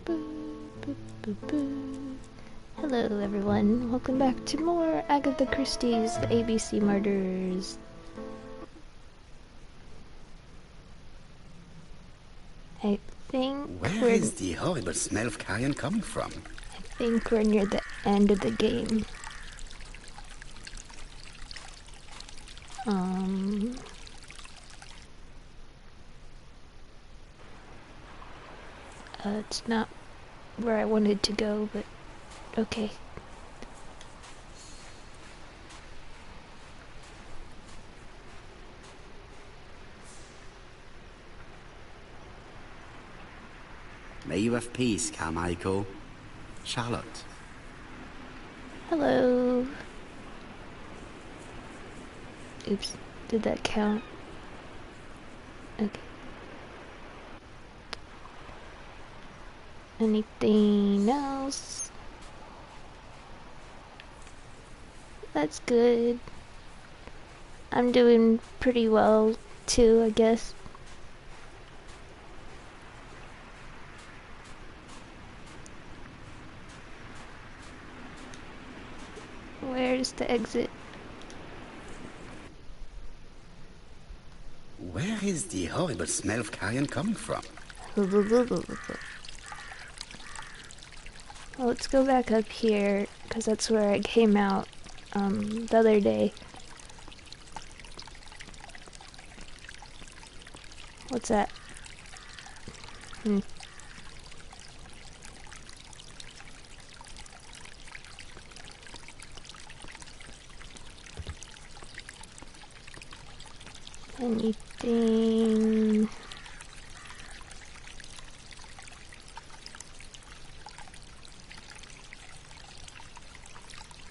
Boo, boo, boo, boo. Hello everyone, welcome back to more Agatha Christie's The ABC Murders. I think Where is the horrible smell of carrion coming from? I think we're near the end of the game. It's not where I wanted to go, but okay. May you have peace, Carmichael. Charlotte. Hello. Oops, did that count? Okay. Anything else? That's good. I'm doing pretty well too, I guess. Where's the exit? Where is the horrible smell of carrion coming from? Well, let's go back up here, because that's where I came out the other day. What's that? Anything?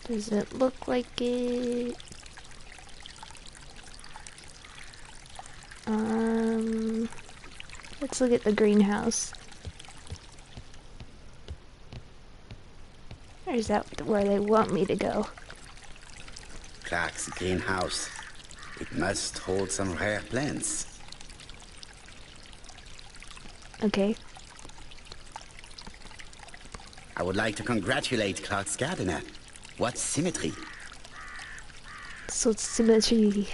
Does it look like it? Let's look at the greenhouse. Or is that where they want me to go? Clark's greenhouse. It must hold some rare plants. Okay. I would like to congratulate Clark's gardener. What symmetry. So symmetry.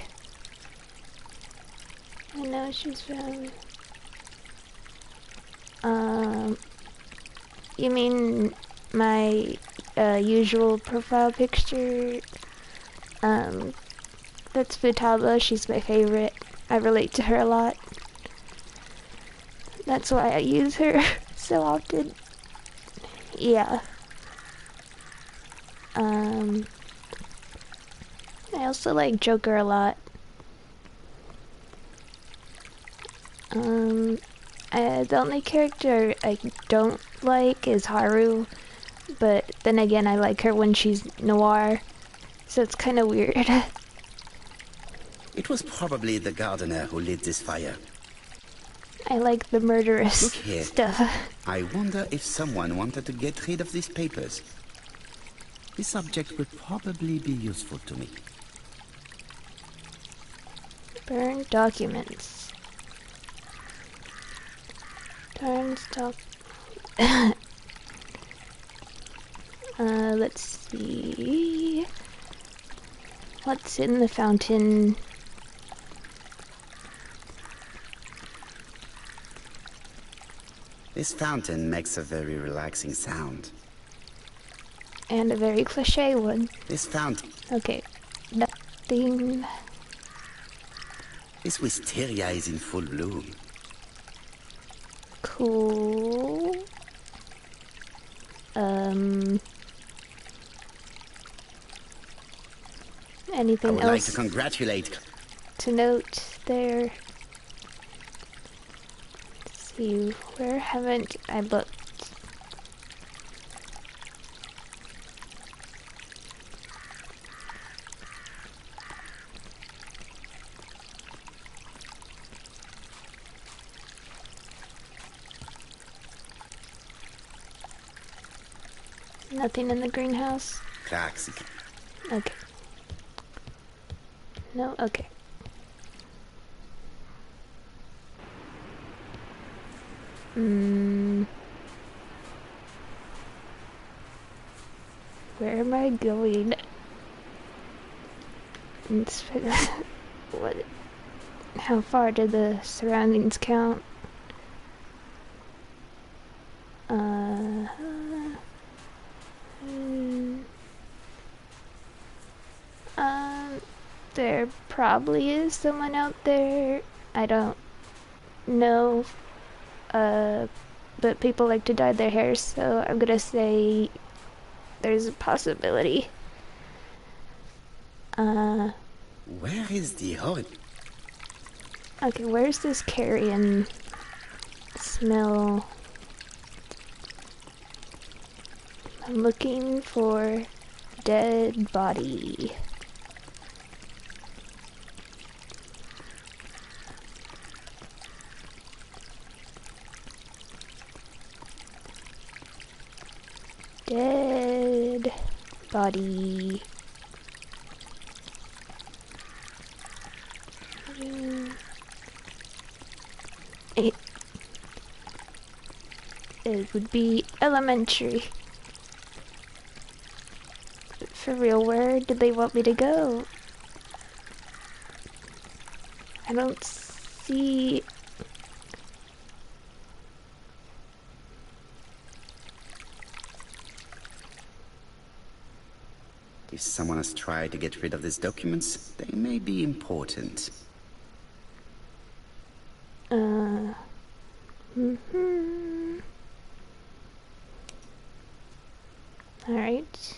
I know she's from... You mean my usual profile picture? That's Futaba. She's my favorite. I relate to her a lot. That's why I use her so often. Yeah. I also like Joker a lot. The only character I don't like is Haru, but then again I like her when she's noir, so it's kind of weird. It was probably the gardener who lit this fire. I like the murderous Look here. stuff. I wonder if someone wanted to get rid of these papers. This subject will probably be useful to me. Burn documents. Darn stock. Let's see. What's in the fountain? This fountain makes a very relaxing sound. And a very cliche one. This fountain... Okay. Nothing. This wisteria is in full bloom. Cool. Anything I would else like to congratulate... to note there? Let's see, where haven't I looked? Nothing in the greenhouse? Clark's... Okay. No? Okay. Where am I going? What? How far do the surroundings count? There probably is someone out there. I don't know. But people like to dye their hair, so I'm gonna say there's a possibility. Where is the horrid? Okay, where's this carrion smell? I'm looking for dead body. Dead body. It would be elementary. For real, where did they want me to go? I don't see... If someone has tried to get rid of these documents, they may be important. Alright.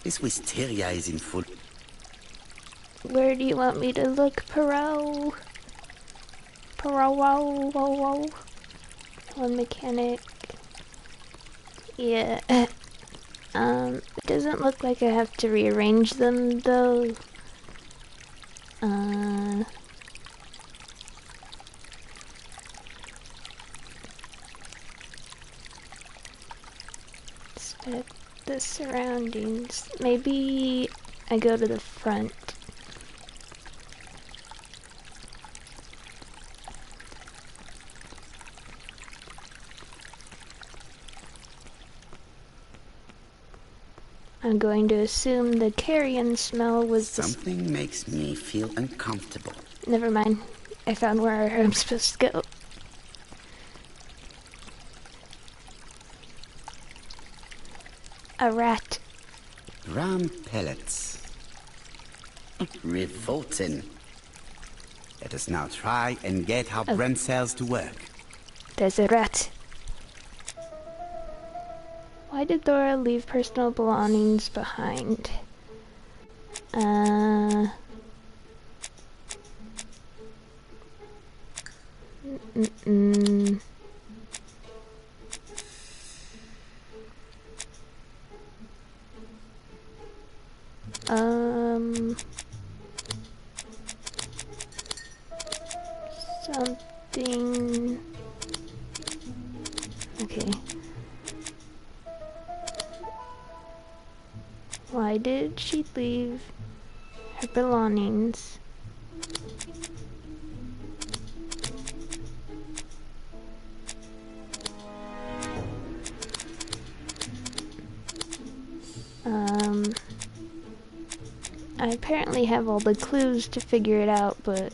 This wisteria is in full... Where do you want me to look, Perot? Perot, whoa. One mechanic. Yeah. It doesn't look like I have to rearrange them, though. Inspect the surroundings. Maybe I go to the front. I'm going to assume the carrion smell was Something makes me feel uncomfortable. Never mind. I found where I'm supposed to go. A rat. Ram pellets. Revolting. Let us now try and get our brain cells to work. There's a rat. Why did Laura leave personal belongings behind? Something... Okay. Why did she leave her belongings? I apparently have all the clues to figure it out, but,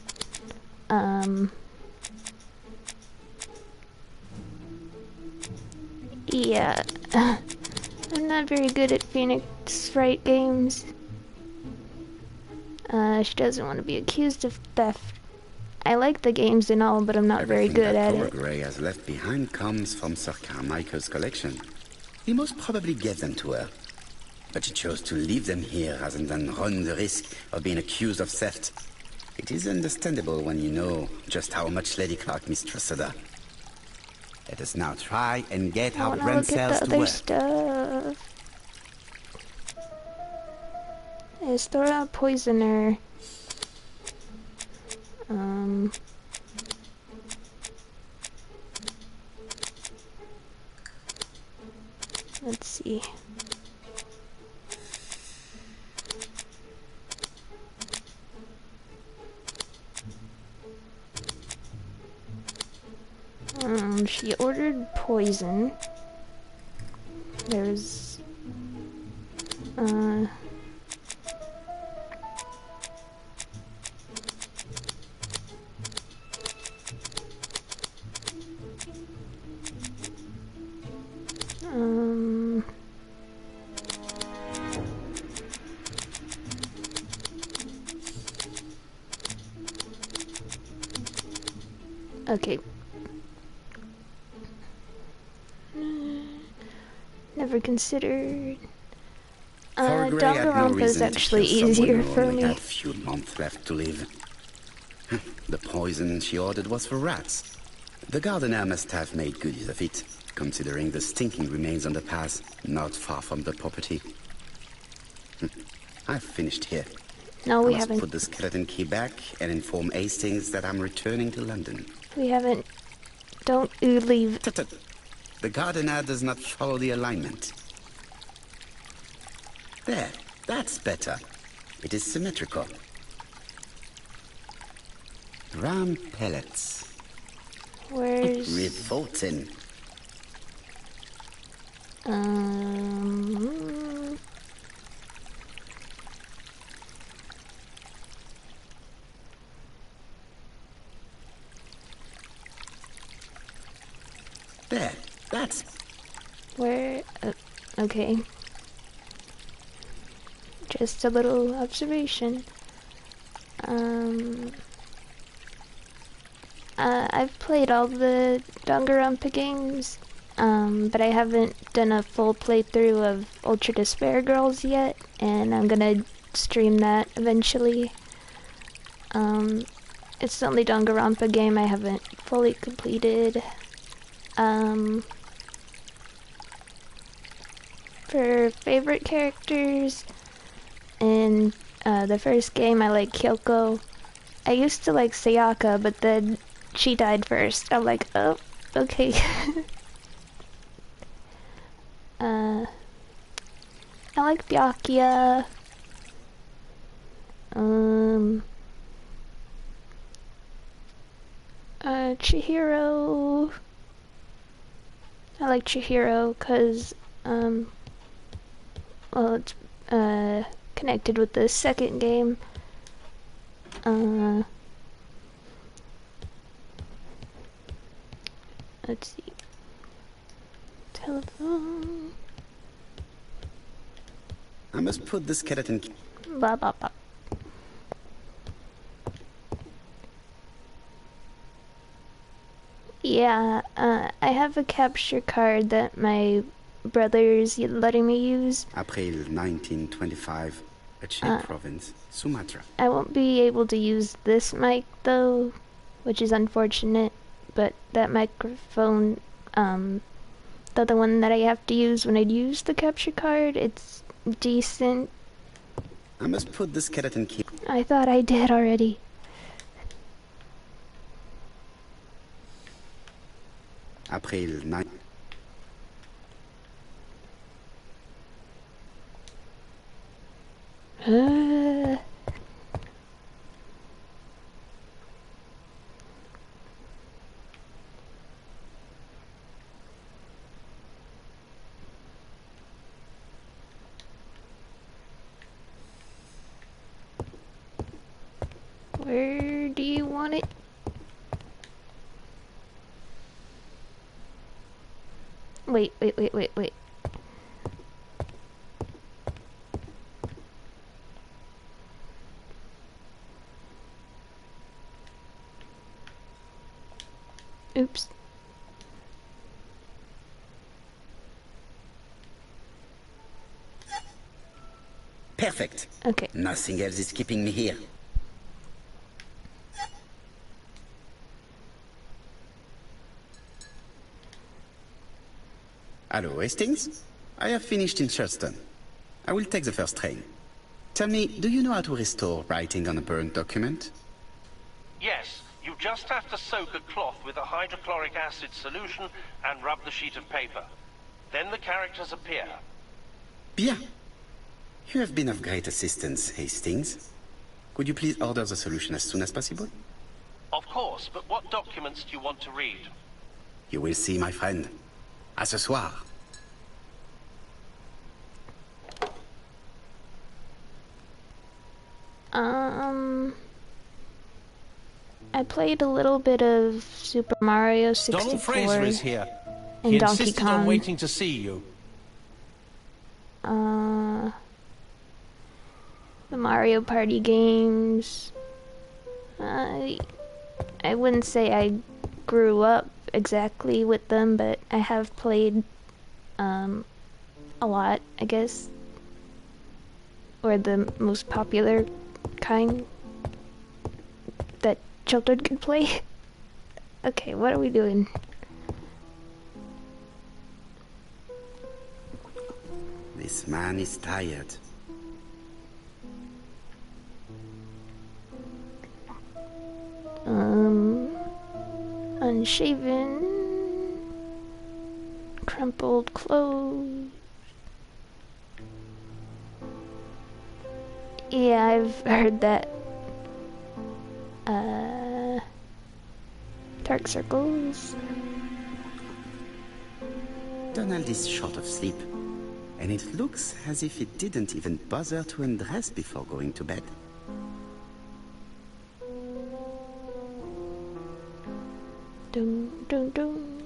yeah. I'm not very good at Phoenix Wright games. She doesn't want to be accused of theft. I like the games and all, but I'm not very good at it. Everything that Gray has left behind comes from Sir Carmichael's collection. He most probably gave them to her. But she chose to leave them here rather than run the risk of being accused of theft. It is understandable when you know just how much Lady Clark mistrusted her. Let us now try and get our brain cells to work. Stuff. Is Thora a poisoner? Let's see. She ordered poison. There's... Okay. Never considered... Danganronpa is actually easier for me. Had few months left to live. The poison she ordered was for rats. The gardener must have made good use of it, considering the stinking remains on the path, not far from the property. I've finished here. No, we I must haven't. put the skeleton key back and inform Hastings that I'm returning to London. We haven't. Don't you leave. Tut-tut. The gardener does not follow the alignment. There, that's better. It is symmetrical. Round pellets. Where's... Revolting. There, that's... Where... okay. Just a little observation. I've played all the Danganronpa games, but I haven't done a full playthrough of Ultra Despair Girls yet, and I'm gonna stream that eventually. It's the only Danganronpa game I haven't fully completed. For favorite characters, in the first game I like Kyoko. I used to like Sayaka, but then she died first. I'm like, oh, okay. I like Byakuya. Chihiro. I like Chihiro because, well, it's connected with the second game. Let's see. Telephone. I must put the skeleton... Blah, blah, blah. Yeah, I have a capture card that my brother's letting me use. April 1925, Aceh province, Sumatra. I won't be able to use this mic though, which is unfortunate, but that microphone, the other one that I have to use when I use the capture card, it's decent. I must put the skeleton key... I thought I did already. April 9... Where do you want it? Wait. Oops. Perfect. Okay. Nothing else is keeping me here. Hello, Hastings? I have finished in Charleston. I will take the first train. Tell me, do you know how to restore writing on a burnt document? Yes, you just have to soak a cloth with a hydrochloric acid solution and rub the sheet of paper. Then the characters appear. Bien. You have been of great assistance, Hastings. Could you please order the solution as soon as possible? Of course, but what documents do you want to read? You will see, my friend. À ce soir. I played a little bit of Super Mario 64 Donald Fraser is here. and He Donkey insisted on Kong. waiting to see you. The Mario Party games. I wouldn't say I grew up exactly with them, but I have played a lot, I guess. Or the most popular kind that children can play. Okay, what are we doing? This man is tired. Unshaven, crumpled clothes. Yeah, I've heard that. Dark circles. Donald is short of sleep, and it looks as if he didn't even bother to undress before going to bed. Dun, dun, dun.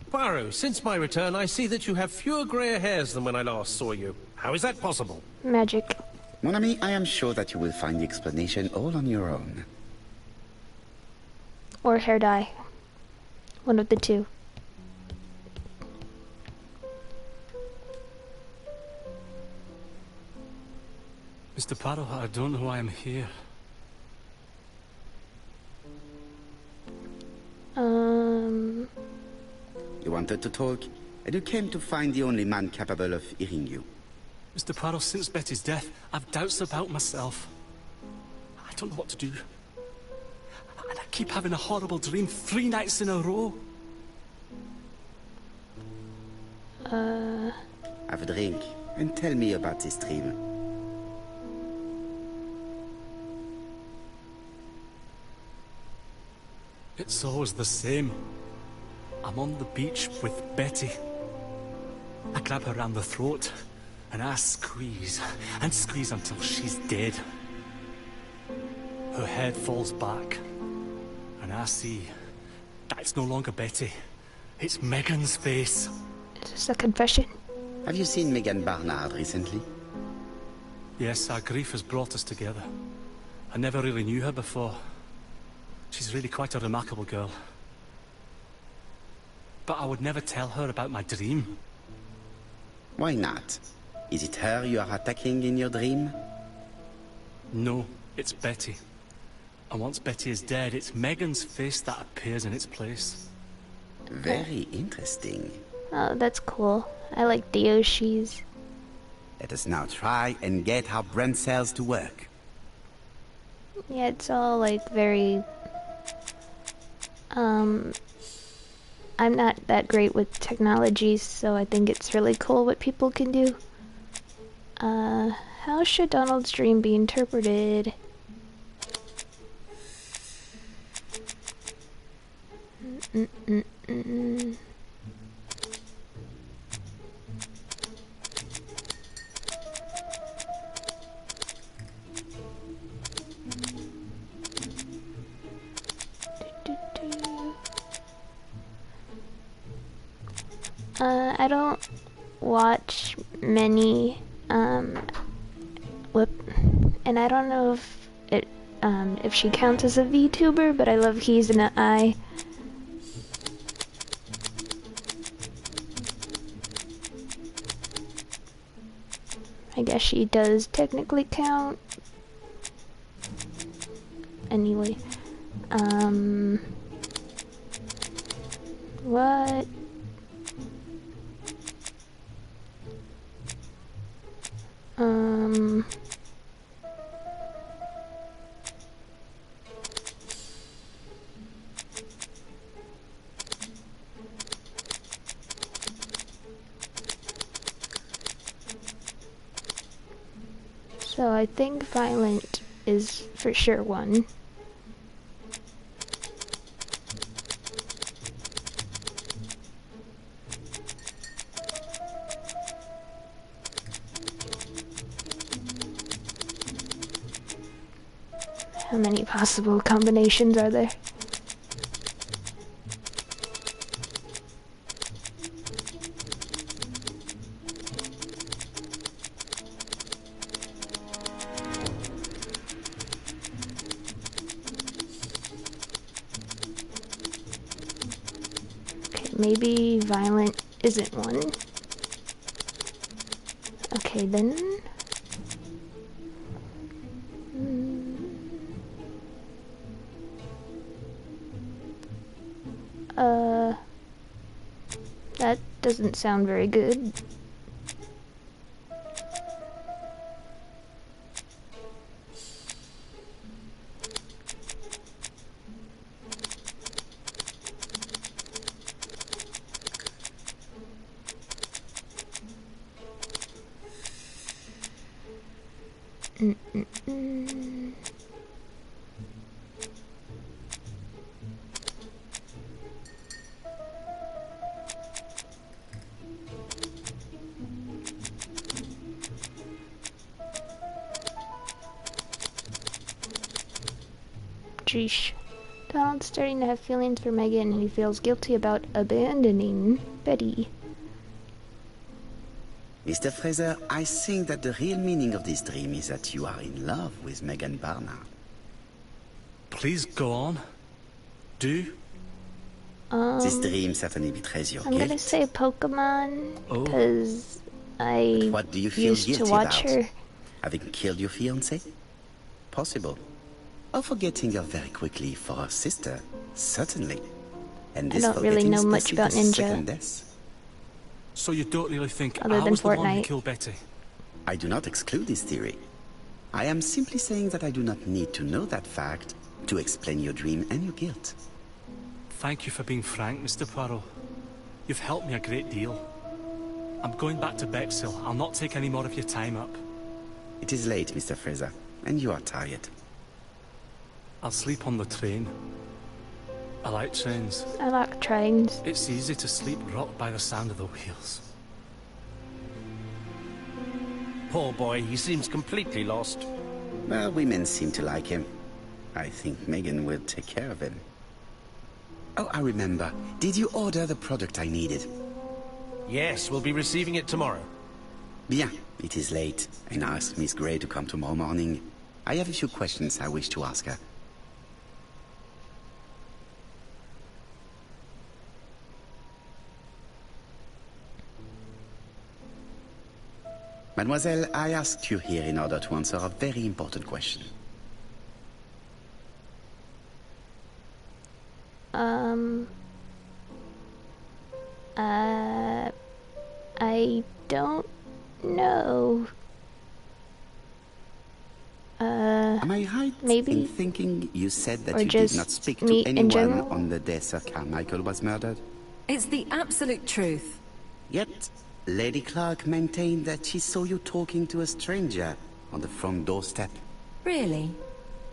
Poirot, since my return, I see that you have fewer grey hairs than when I last saw you. How is that possible? Magic. Mon ami, I am sure that you will find the explanation all on your own. Or hair dye. One of the two. Mr. Poirot, I don't know why I'm here. You wanted to talk, and you came to find the only man capable of hearing you. Mr. Poirot, since Betty's death, I've doubts about myself. I don't know what to do. And I keep having a horrible dream 3 nights in a row. Have a drink, and tell me about this dream. It's always the same. I'm on the beach with Betty. I grab her around the throat, and I squeeze, and squeeze until she's dead. Her head falls back, and I see that it's no longer Betty. It's Megan's face. Is this a confession? Have you seen Megan Barnard recently? Yes, our grief has brought us together. I never really knew her before. She's really quite a remarkable girl. But I would never tell her about my dream. Why not? Is it her you are attacking in your dream? No, it's Betty. And once Betty is dead, it's Megan's face that appears in its place. Very interesting. Oh, that's cool. I like the Yoshis. Let us now try and get our brain cells to work. Yeah, it's all like very... I'm not that great with technology, so I think it's really cool what people can do. How should Donald's dream be interpreted? I don't watch many, and I don't know if she counts as a VTuber, but I love He's in an Eye. I guess she does technically count. Anyway, what? So I think violent is for sure one. How many possible combinations are there? Okay, maybe violent isn't one. Okay, then. That doesn't sound very good. Sheesh. Donald's starting to have feelings for Megan, and he feels guilty about abandoning Betty. Mr. Fraser, I think that the real meaning of this dream is that you are in love with Megan Barnard. Please go on. Do. This dream certainly betrays your I'm guilt. gonna say Pokemon, Oh. because But I what do you feel used to guilty watch about? her. Having killed your fiancé? Possible. Or forgetting her very quickly for her sister? Certainly. And I this don't really forgetting know is much basically about the Ninja. second death. So you don't really think Other I than was the one who Fortnite. killed Betty? I do not exclude this theory. I am simply saying that I do not need to know that fact to explain your dream and your guilt. Thank you for being frank, Mr. Poirot. You've helped me a great deal. I'm going back to Bexhill. I'll not take any more of your time up. It is late, Mr. Fraser, and you are tired. I'll sleep on the train. I like trains. I like trains. It's easy to sleep rocked by the sound of the wheels. Poor boy, he seems completely lost. Well, women seem to like him. I think Megan will take care of him. Oh, I remember. Did you order the product I needed? Yes, we'll be receiving it tomorrow. Bien, it is late, and I asked Miss Gray to come tomorrow morning. I have a few questions I wish to ask her. Mademoiselle, I asked you here in order to answer a very important question. I don't know. Am I right maybe? in thinking you said that Or you did just not speak me to in anyone general? on the day Sir Carmichael was murdered? It's the absolute truth. Yet, Lady Clark maintained that she saw you talking to a stranger on the front doorstep. Really?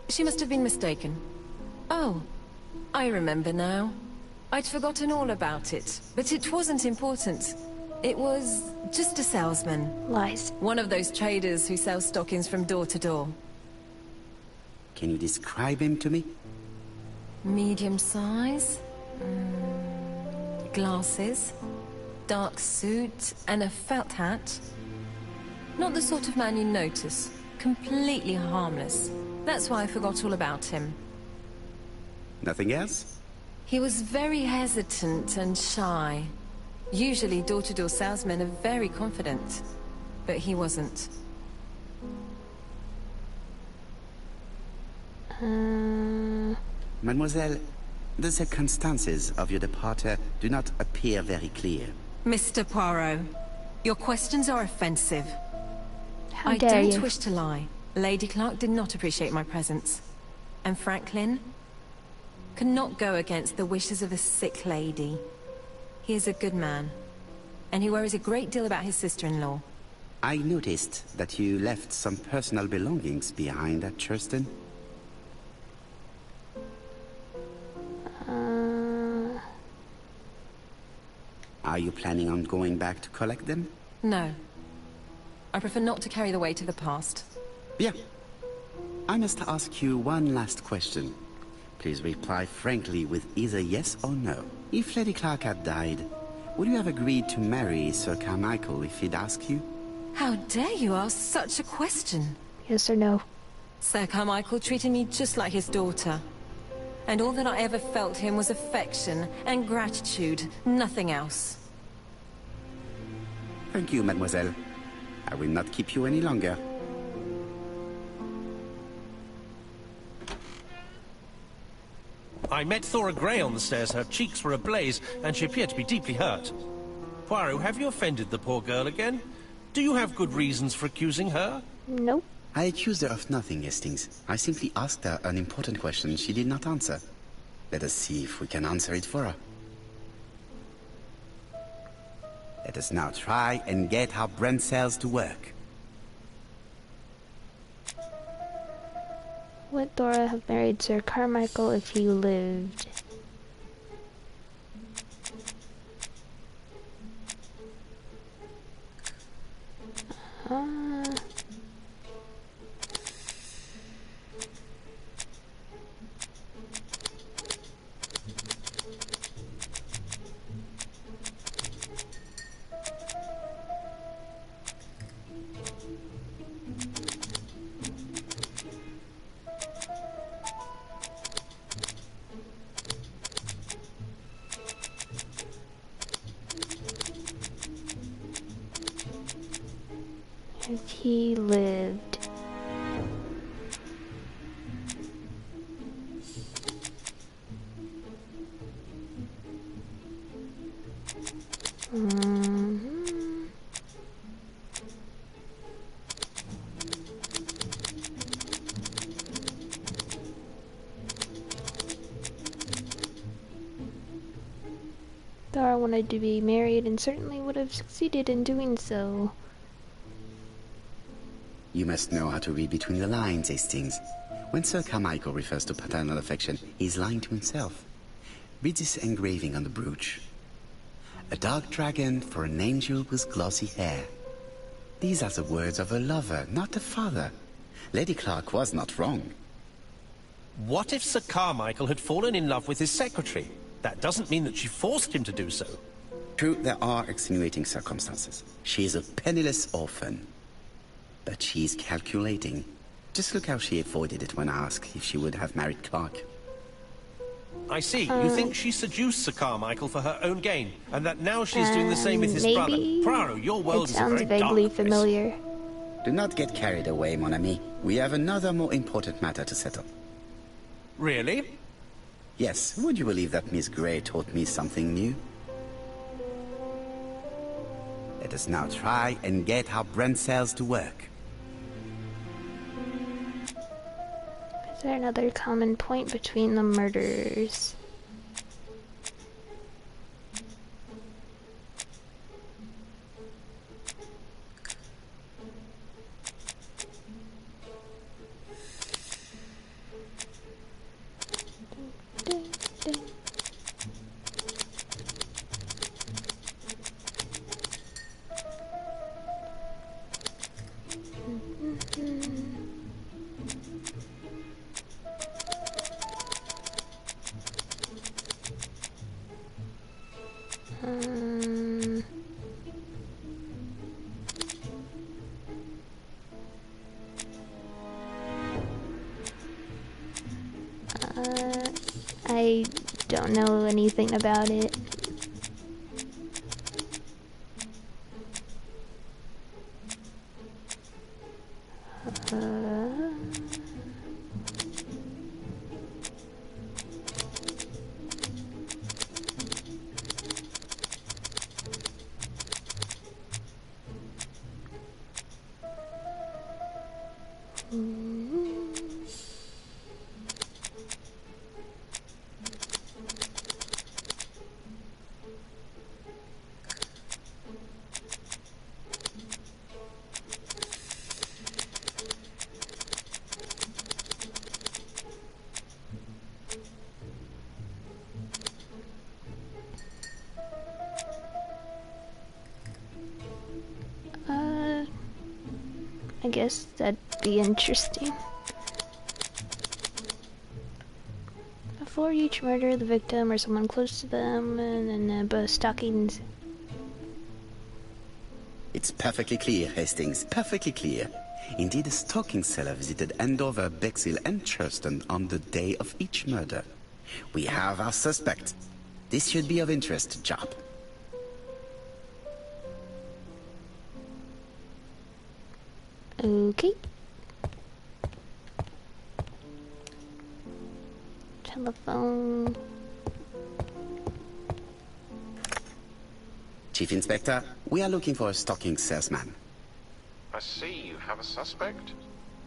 She must have been mistaken. Oh, I remember now. I'd forgotten all about it, but it wasn't important. It was just a salesman. Lies. One of those traders who sell stockings from door to door. Can you describe him to me? Medium size. Glasses. Dark suit and a felt hat. Not the sort of man you notice. Completely harmless. That's why I forgot all about him. Nothing else? He was very hesitant and shy. Usually door-to-door salesmen are very confident, but he wasn't. Mademoiselle, the circumstances of your departure do not appear very clear. Mr. Poirot, your questions are offensive. How I dare don't you? wish to lie. Lady Clark did not appreciate my presence. And Franklin cannot go against the wishes of a sick lady. He is a good man, and he worries a great deal about his sister-in-law. I noticed that you left some personal belongings behind at Churston. Are you planning on going back to collect them? No. I prefer not to carry the weight of the past. Bien. I must ask you one last question. Please reply frankly with either yes or no. If Lady Clark had died, would you have agreed to marry Sir Carmichael if he'd asked you? How dare you ask such a question? Yes or no? Sir Carmichael treated me just like his daughter. And all that I ever felt him was affection and gratitude, nothing else. Thank you, mademoiselle. I will not keep you any longer. I met Thora Grey on the stairs. Her cheeks were ablaze, and she appeared to be deeply hurt. Poirot, have you offended the poor girl again? Do you have good reasons for accusing her? Nope. I accused her of nothing, Hastings. I simply asked her an important question she did not answer. Let us see if we can answer it for her. Let us now try and get our brain cells to work. Would Thora have married Sir Carmichael if he lived? If he lived. Thora wanted to be married and certainly would have succeeded in doing so. You must know how to read between the lines, Hastings. When Sir Carmichael refers to paternal affection, he's lying to himself. Read this engraving on the brooch. A dark dragon for an angel with glossy hair. These are the words of a lover, not a father. Lady Clark was not wrong. What if Sir Carmichael had fallen in love with his secretary? That doesn't mean that she forced him to do so. True, there are extenuating circumstances. She is a penniless orphan. But she's calculating. Just look how she avoided it when asked if she would have married Clark. I see. You think she seduced Sir Carmichael for her own gain, and that now she's doing the same with his brother. Poirot, your world is a very It sounds vaguely dark place. familiar. Do not get carried away, mon ami. We have another more important matter to settle. Really? Yes, would you believe that Miss Grey taught me something new? Let us now try and get our brain cells to work. Is there another common point between the murders? I don't know anything about it. I guess that'd be interesting. Before each murder, the victim or someone close to them, and then both stockings. It's perfectly clear, Hastings. Perfectly clear. Indeed, a stocking seller visited Andover, Bexhill, and Churston on the day of each murder. We have our suspect. This should be of interest, Jop. Okay. Telephone. Chief Inspector, we are looking for a stocking salesman. I see you have a suspect.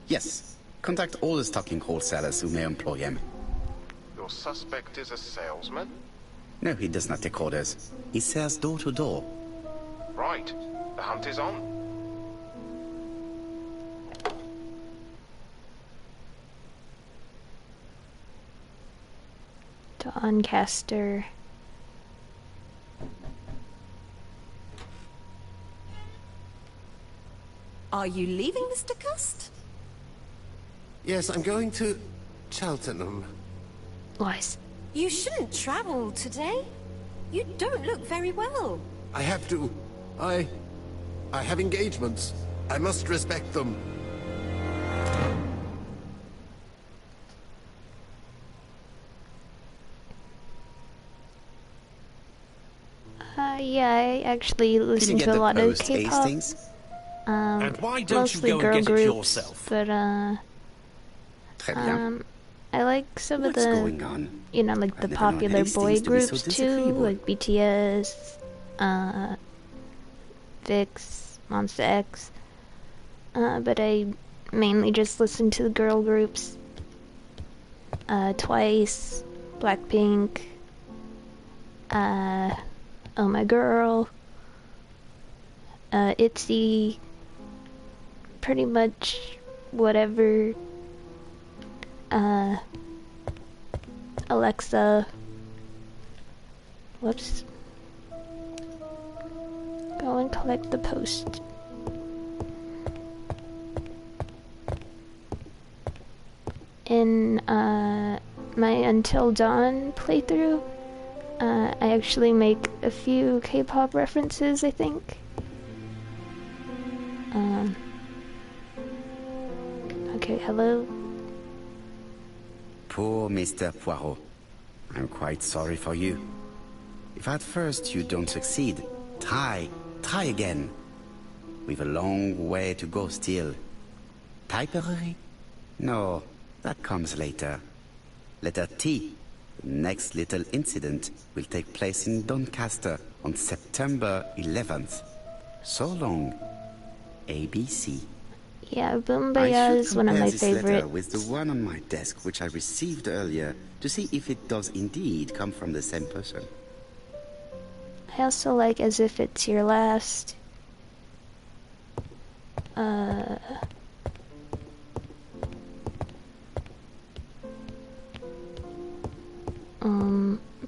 Yes. Contact all the stocking wholesalers who may employ him. Your suspect is a salesman? No, he does not take orders. He sells door to door. Right. The hunt is on. Doncaster. Are you leaving, Mr. Cust? Yes, I'm going to Cheltenham. Lies. You shouldn't travel today. You don't look very well. I have to. I have engagements. I must respect them. Yeah, I actually Did listen you get to a the lot of post, K-pop. Hastings? And why don't you Mostly go girl and get groups, it yourself? but Très bien. I like some What's of the, going on? you know, like the I've never known popular Hastings boy to be so groups too, disagreeable. like BTS, VIX, Monsta X. But I mainly just listen to the girl groups. Twice, Blackpink, Oh My Girl, ITZY, pretty much whatever, Alexa, whoops, go and collect the post. In, my Until Dawn playthrough, I actually make a few K-pop references, I think. Okay, hello. Poor Mr. Poirot. I'm quite sorry for you. If at first you don't succeed, try again. We've a long way to go still. Typery? No, that comes later. Letter T. The next little incident will take place in Doncaster on September 11th. So long, ABC. Yeah, I Boombaya should is one of compare my this letter favorites. with the one on my desk which I received earlier to see if it does indeed come from the same person. I also like As If It's Your Last.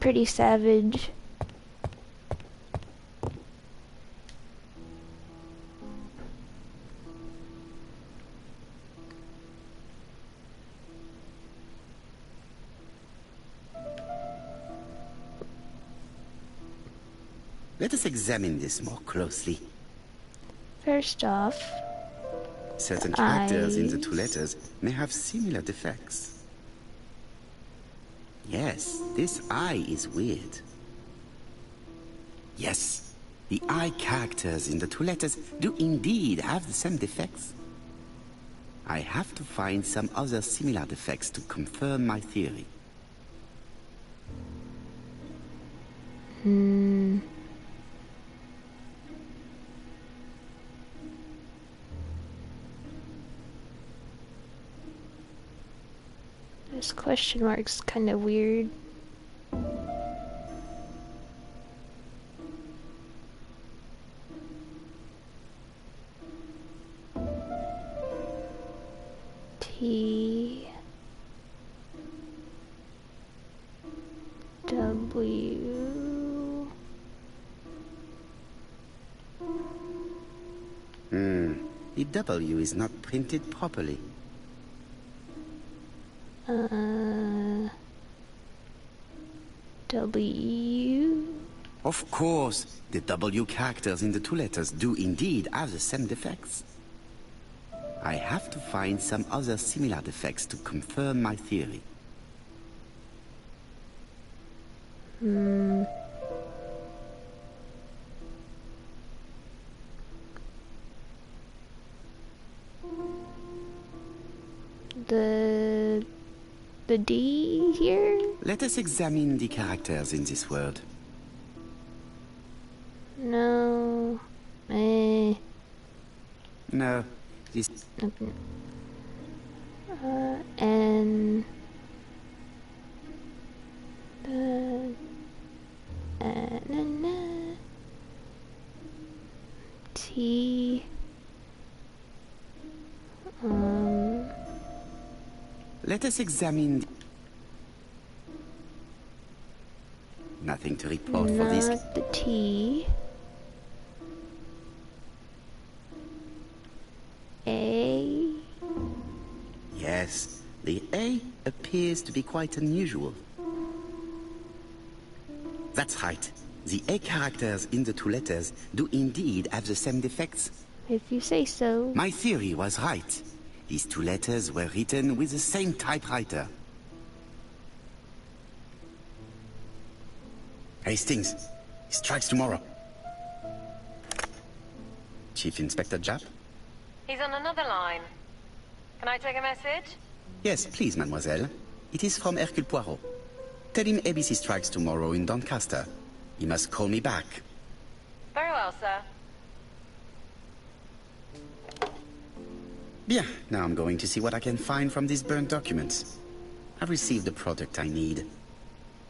Pretty Savage. Let us examine this more closely. First off, Certain characters in the eyes. two letters may have similar defects. Yes, this I is weird. Yes, the I characters in the two letters do indeed have the same defects. I have to find some other similar defects to confirm my theory. This question mark's kind of weird. T W. The W is not printed properly. W. Of course, the W characters in the two letters do indeed have the same defects. I have to find some other similar defects to confirm my theory. The D here? Let us examine the characters in this word. No. No, this... N. T. Let us examine... Nothing to report for this. Not the T. A. Yes, the A appears to be quite unusual. That's right. The A characters in the two letters do indeed have the same defects. If you say so. My theory was right. These two letters were written with the same typewriter. Hastings, he strikes tomorrow. Chief Inspector Japp? He's on another line. Can I take a message? Yes, please, mademoiselle. It is from Hercule Poirot. Tell him ABC strikes tomorrow in Doncaster. He must call me back. Very well, sir. Bien, now I'm going to see what I can find from these burnt documents. I've received the product I need.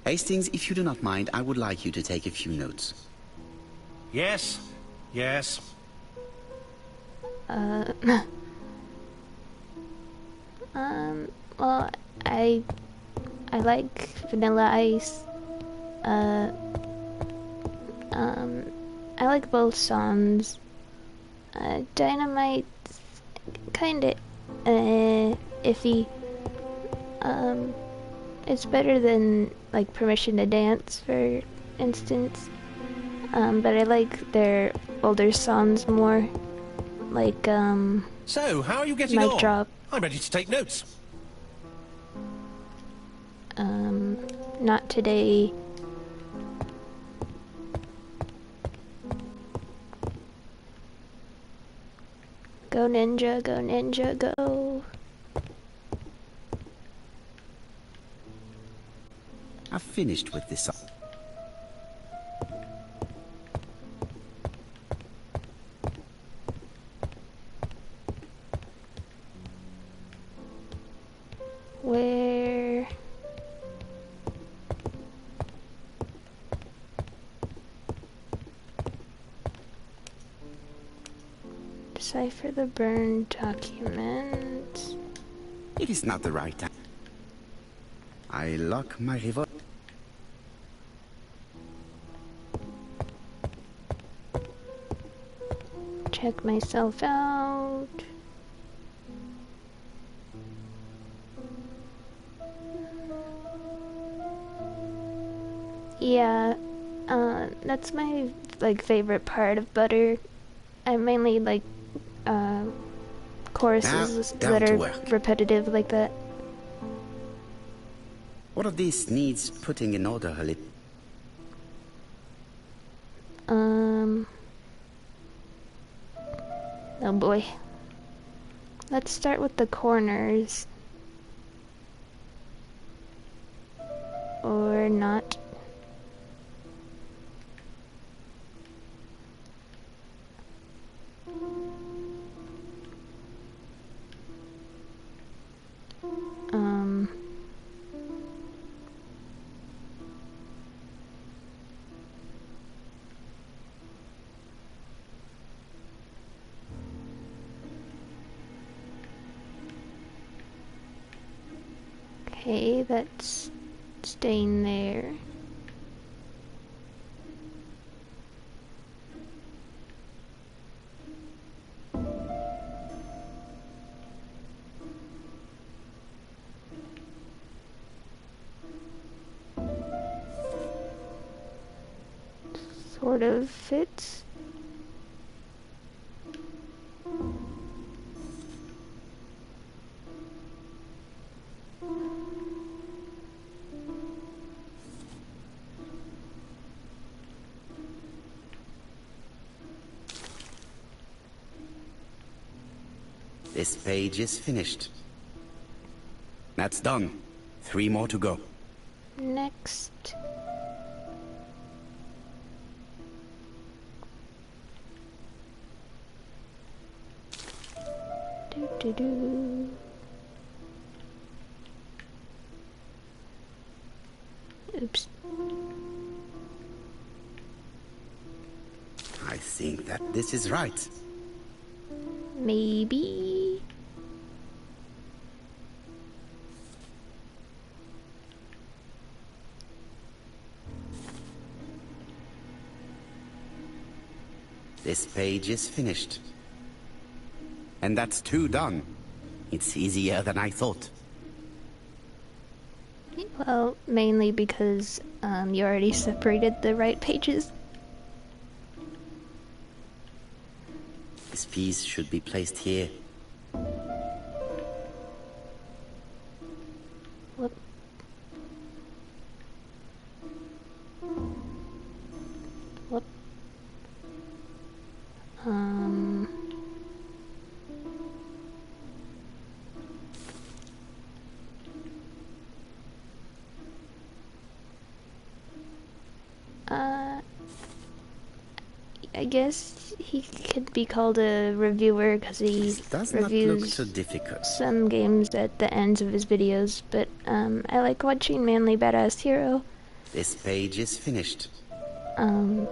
Hastings, if you do not mind, I would like you to take a few notes. Yes, yes. Well, I like Vanilla Ice. I like both songs. Dynamite's kinda, iffy. It's better than, like, Permission to Dance, for instance. But I like their older songs more. Like, So, how are you getting Mic on? Drop. I'm ready to take notes. Not Today. Go Ninja, go Ninja, go. I've finished with this song. Where? Decipher the burned document. It is not the right time. I lock my revolver. Check myself out. Yeah, that's my, like, favorite part of Butter. I mainly like, choruses Now, down that to are work. repetitive like that. What of this needs putting in order a little? Oh boy. Let's start with the corners. Or not. Okay, that's staying there. sort of fits. This page is finished. That's done. 3 more to go. Next. Do. Oops. I think that this is right. Maybe. This page is finished. And that's 2 done. It's easier than I thought. Well, mainly because you already separated the right pages. This piece should be placed here. Whoop. Whoop. I guess he could be called a reviewer because he This does not look reviews so difficult. some games at the ends of his videos, but I like watching Manly Badass Hero. This page is finished. Um,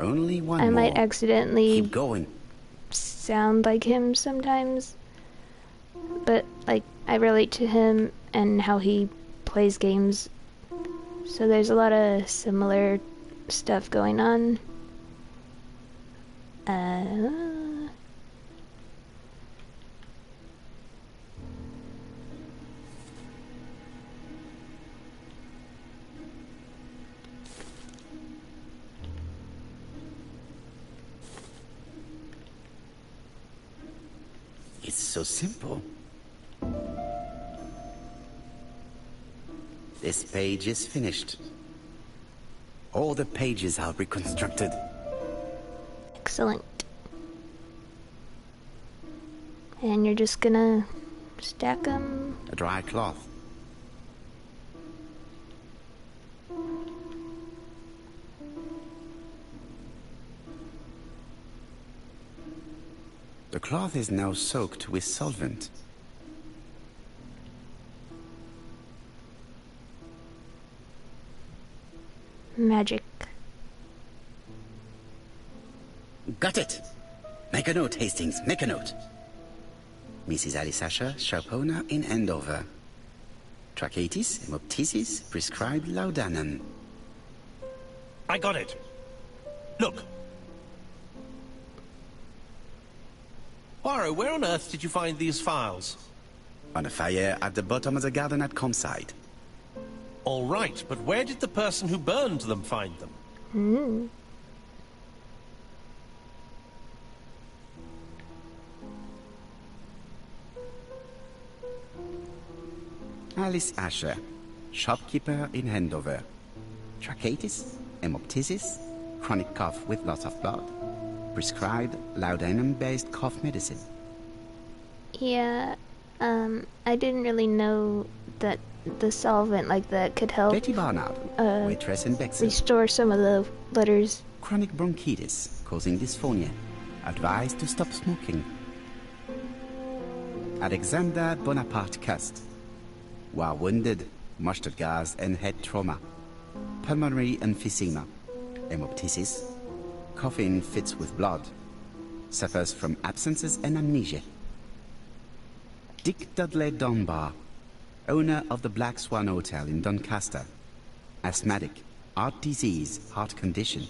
Only one I more. might accidentally Keep going. sound like him sometimes, but like I relate to him and how he plays games, so there's a lot of similar stuff going on. It's so simple. This page is finished. All the pages are reconstructed. Excellent. And you're just gonna stack them. A dry cloth. The cloth is now soaked with solvent. Magic. Got it! Make a note, Hastings, make a note. Mrs. Alice Asher, shop owner in Andover. Tracheitis, hemoptysis, prescribed laudanum. I got it. Look. Poirot, where on earth did you find these files? On a fire at the bottom of the garden at campsite. All right, but where did the person who burned them find them? Alice Asher, shopkeeper in Andover. Tracheitis, hemoptysis, chronic cough with loss of blood. Prescribed laudanum-based cough medicine. Yeah, I didn't really know that the solvent like that could help Betty Barnard, waitress in Bexley. restore some of the letters. Chronic bronchitis, causing dysphonia. Advised to stop smoking. Alexander Bonaparte Cust. While wounded, mustard gas and head trauma. Pulmonary emphysema. Hemoptysis. Coughing fits with blood. Suffers from absences and amnesia. Dick Dudley Dunbar, owner of the Black Swan Hotel in Doncaster. Asthmatic, heart disease, heart condition.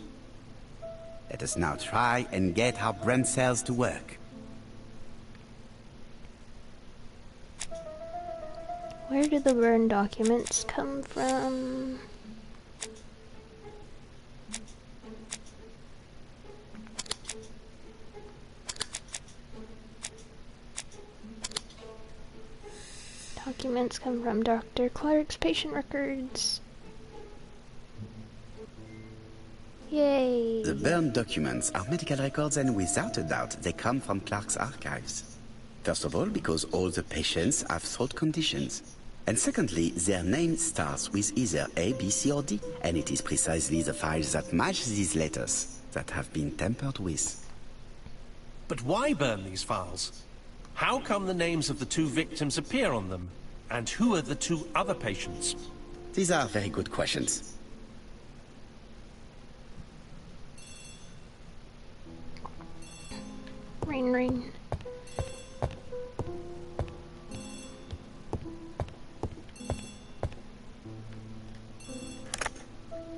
Let us now try and get our brain cells to work. Where do the burn documents come from? Documents come from Dr. Clark's patient records. Yay! The burned documents are medical records, and without a doubt, they come from Clark's archives. First of all, because all the patients have throat conditions. And secondly, their name starts with either A, B, C, or D, and it is precisely the files that match these letters that have been tampered with. But why burn these files? How come the names of the 2 victims appear on them? And who are the 2 other patients? These are very good questions. Ring ring.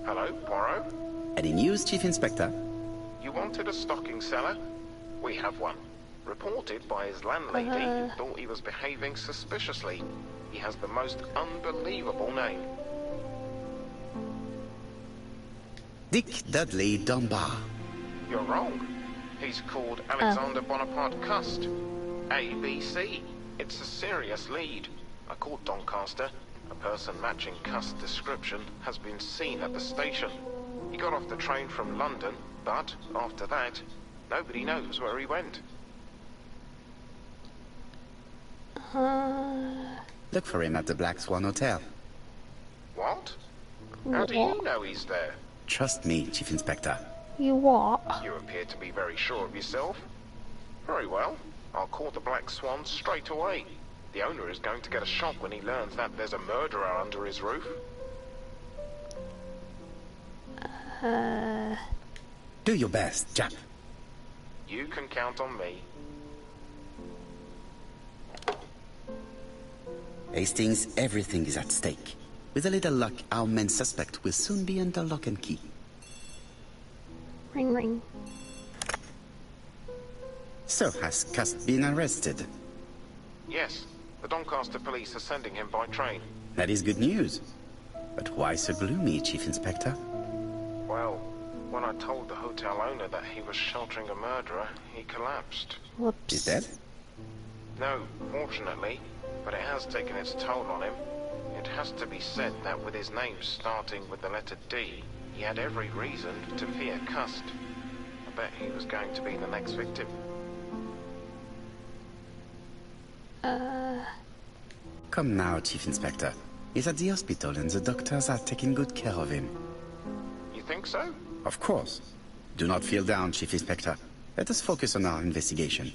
Hello, Poirot? Any news, Chief Inspector? You wanted a stocking seller? We have one. Reported by his landlady who thought he was behaving suspiciously. He has the most unbelievable name. Dick Dudley Dunbar. You're wrong. He's called Alexander Bonaparte Cust. ABC. It's a serious lead. I called Doncaster. A person matching Cust's description has been seen at the station. He got off the train from London, but after that, nobody knows where he went. Look for him at the Black Swan Hotel. What? How do you know he's there? Trust me, Chief Inspector. You what? You appear to be very sure of yourself. Very well. I'll call the Black Swan straight away. The owner is going to get a shock when he learns that there's a murderer under his roof. Do your best, Jap. You can count on me. Hastings, everything is at stake. With a little luck, our main suspect will soon be under lock and key. Ring ring. So, has Cust been arrested? Yes, the Doncaster police are sending him by train. That is good news. But why so gloomy, Chief Inspector? Well, when I told the hotel owner that he was sheltering a murderer, he collapsed. Whoops. Is dead? No, fortunately, but it has taken its toll on him. It has to be said that with his name starting with the letter D, he had every reason to fear Cust. I bet he was going to be the next victim. Come now, Chief Inspector. He's at the hospital and the doctors are taking good care of him. You think so? Of course. Do not feel down, Chief Inspector. Let us focus on our investigation.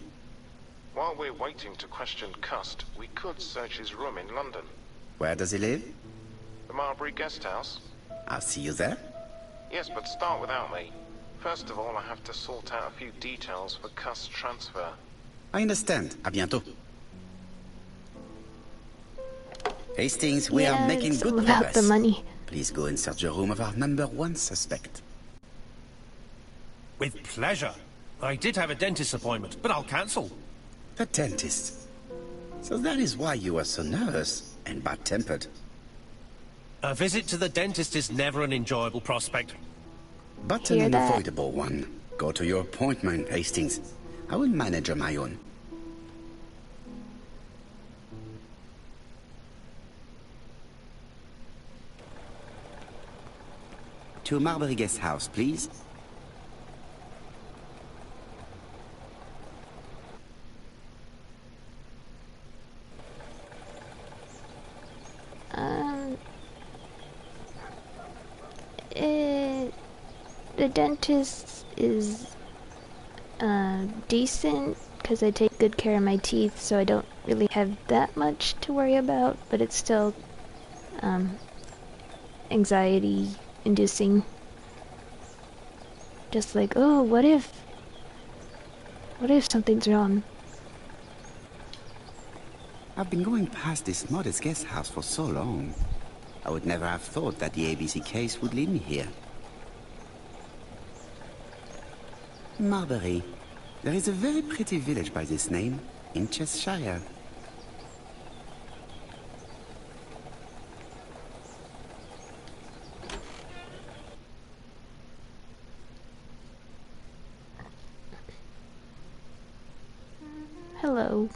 While we're waiting to question Cust, we could search his room in London. Where does he live? The Marbury Guest House? I'll see you there. Yes, but start without me. First of all, I have to sort out a few details for Cust's transfer. I understand. À bientôt. Hastings, we are making it's good all about progress. the money. Please go and search the room of our #1 suspect. With pleasure. I did have a dentist appointment, but I'll cancel. The dentist. So that is why you were so nervous and bad-tempered. A visit to the dentist is never an enjoyable prospect. But Hear an that? unavoidable one. Go to your appointment, Hastings. I will manage on my own. To Marbury Guest House, please. The dentist is decent because I take good care of my teeth, so I don't really have that much to worry about, but it's still anxiety inducing. Just like, oh, what if something's wrong? I've been going past this modest guest house for so long. I would never have thought that the ABC case would lead me here. Marbury. There is a very pretty village by this name, in Cheshire. Hello.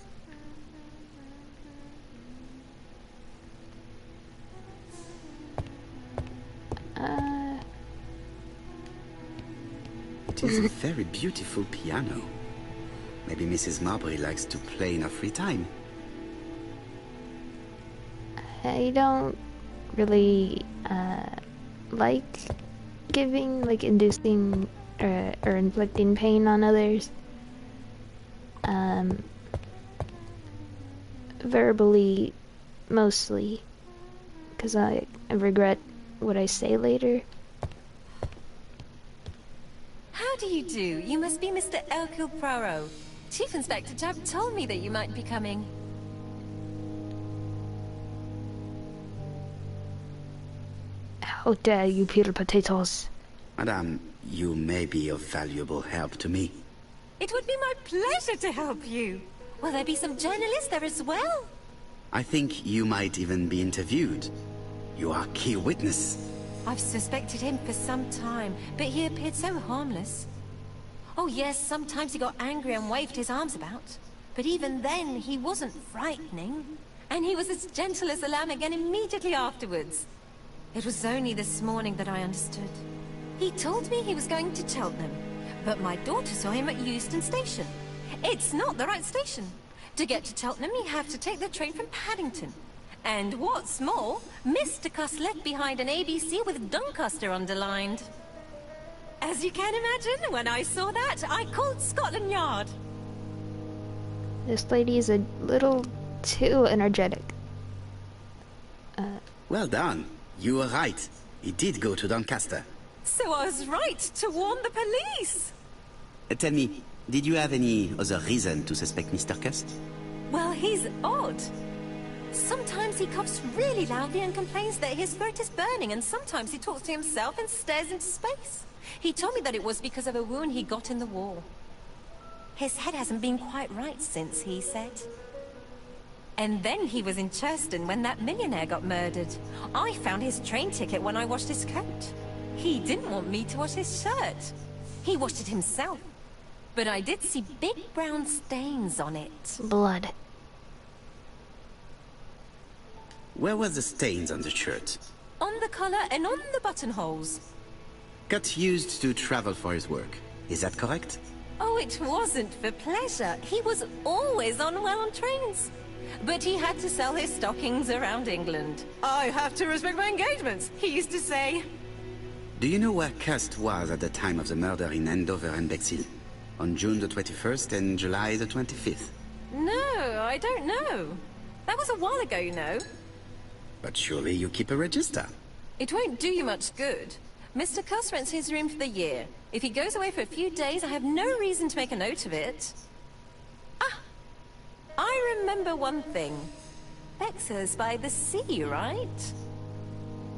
is a very beautiful piano. Maybe Mrs. Marbury likes to play in her free time. I don't really like giving, like inducing or inflicting pain on others. Verbally, mostly, because I regret what I say later. How do you do? You must be Mr. Hercule Poirot. Chief Inspector Jubb told me that you might be coming. How dare you peel potatoes? Madame, you may be of valuable help to me. It would be my pleasure to help you. Will there be some journalists there as well? I think you might even be interviewed. You are key witness. I've suspected him for some time, but he appeared so harmless. Oh yes, sometimes he got angry and waved his arms about. But even then, he wasn't frightening. And he was as gentle as a lamb again immediately afterwards. It was only this morning that I understood. He told me he was going to Cheltenham, but my daughter saw him at Euston Station. It's not the right station. To get to Cheltenham, you have to take the train from Paddington. And what's more, Mr. Cuss left behind an ABC with Doncaster underlined. As you can imagine, when I saw that, I called Scotland Yard. This lady is a little too energetic. Well done. You were right. He did go to Doncaster. So I was right to warn the police. Tell me, did you have any other reason to suspect Mr. Cust? Well, he's odd. Sometimes he coughs really loudly and complains that his throat is burning, and sometimes he talks to himself and stares into space. He told me that it was because of a wound he got in the war. His head hasn't been quite right since, he said. And then he was in Churston when that millionaire got murdered. I found his train ticket when I washed his coat. He didn't want me to wash his shirt. He washed it himself. But I did see big brown stains on it. Blood. Where were the stains on the shirt? On the collar and on the buttonholes. Cut used to travel for his work. Is that correct? Oh, it wasn't for pleasure. He was always unwell on trains. But he had to sell his stockings around England. I have to respect my engagements, he used to say. Do you know where Cust was at the time of the murder in Andover and Bexhill? On June the 21st and July the 25th? No, I don't know. That was a while ago, you know. But surely you keep a register. It won't do you much good. Mr. Cuss rents his room for the year. If he goes away for a few days, I have no reason to make a note of it. Ah! I remember one thing. Bexhill's by the sea, right?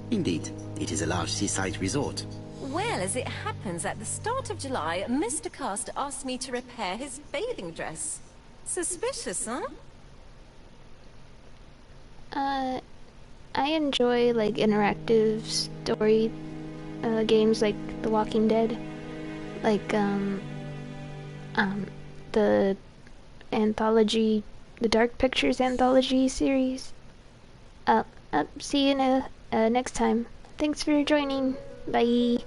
Indeed, it is a large seaside resort. Well, as it happens, at the start of July, Mr. Cust asked me to repair his bathing dress. Suspicious, huh? I enjoy, like, interactive story games like The Walking Dead. Like, the anthology, the Dark Pictures anthology series. See you next time. Thanks for joining. Bye.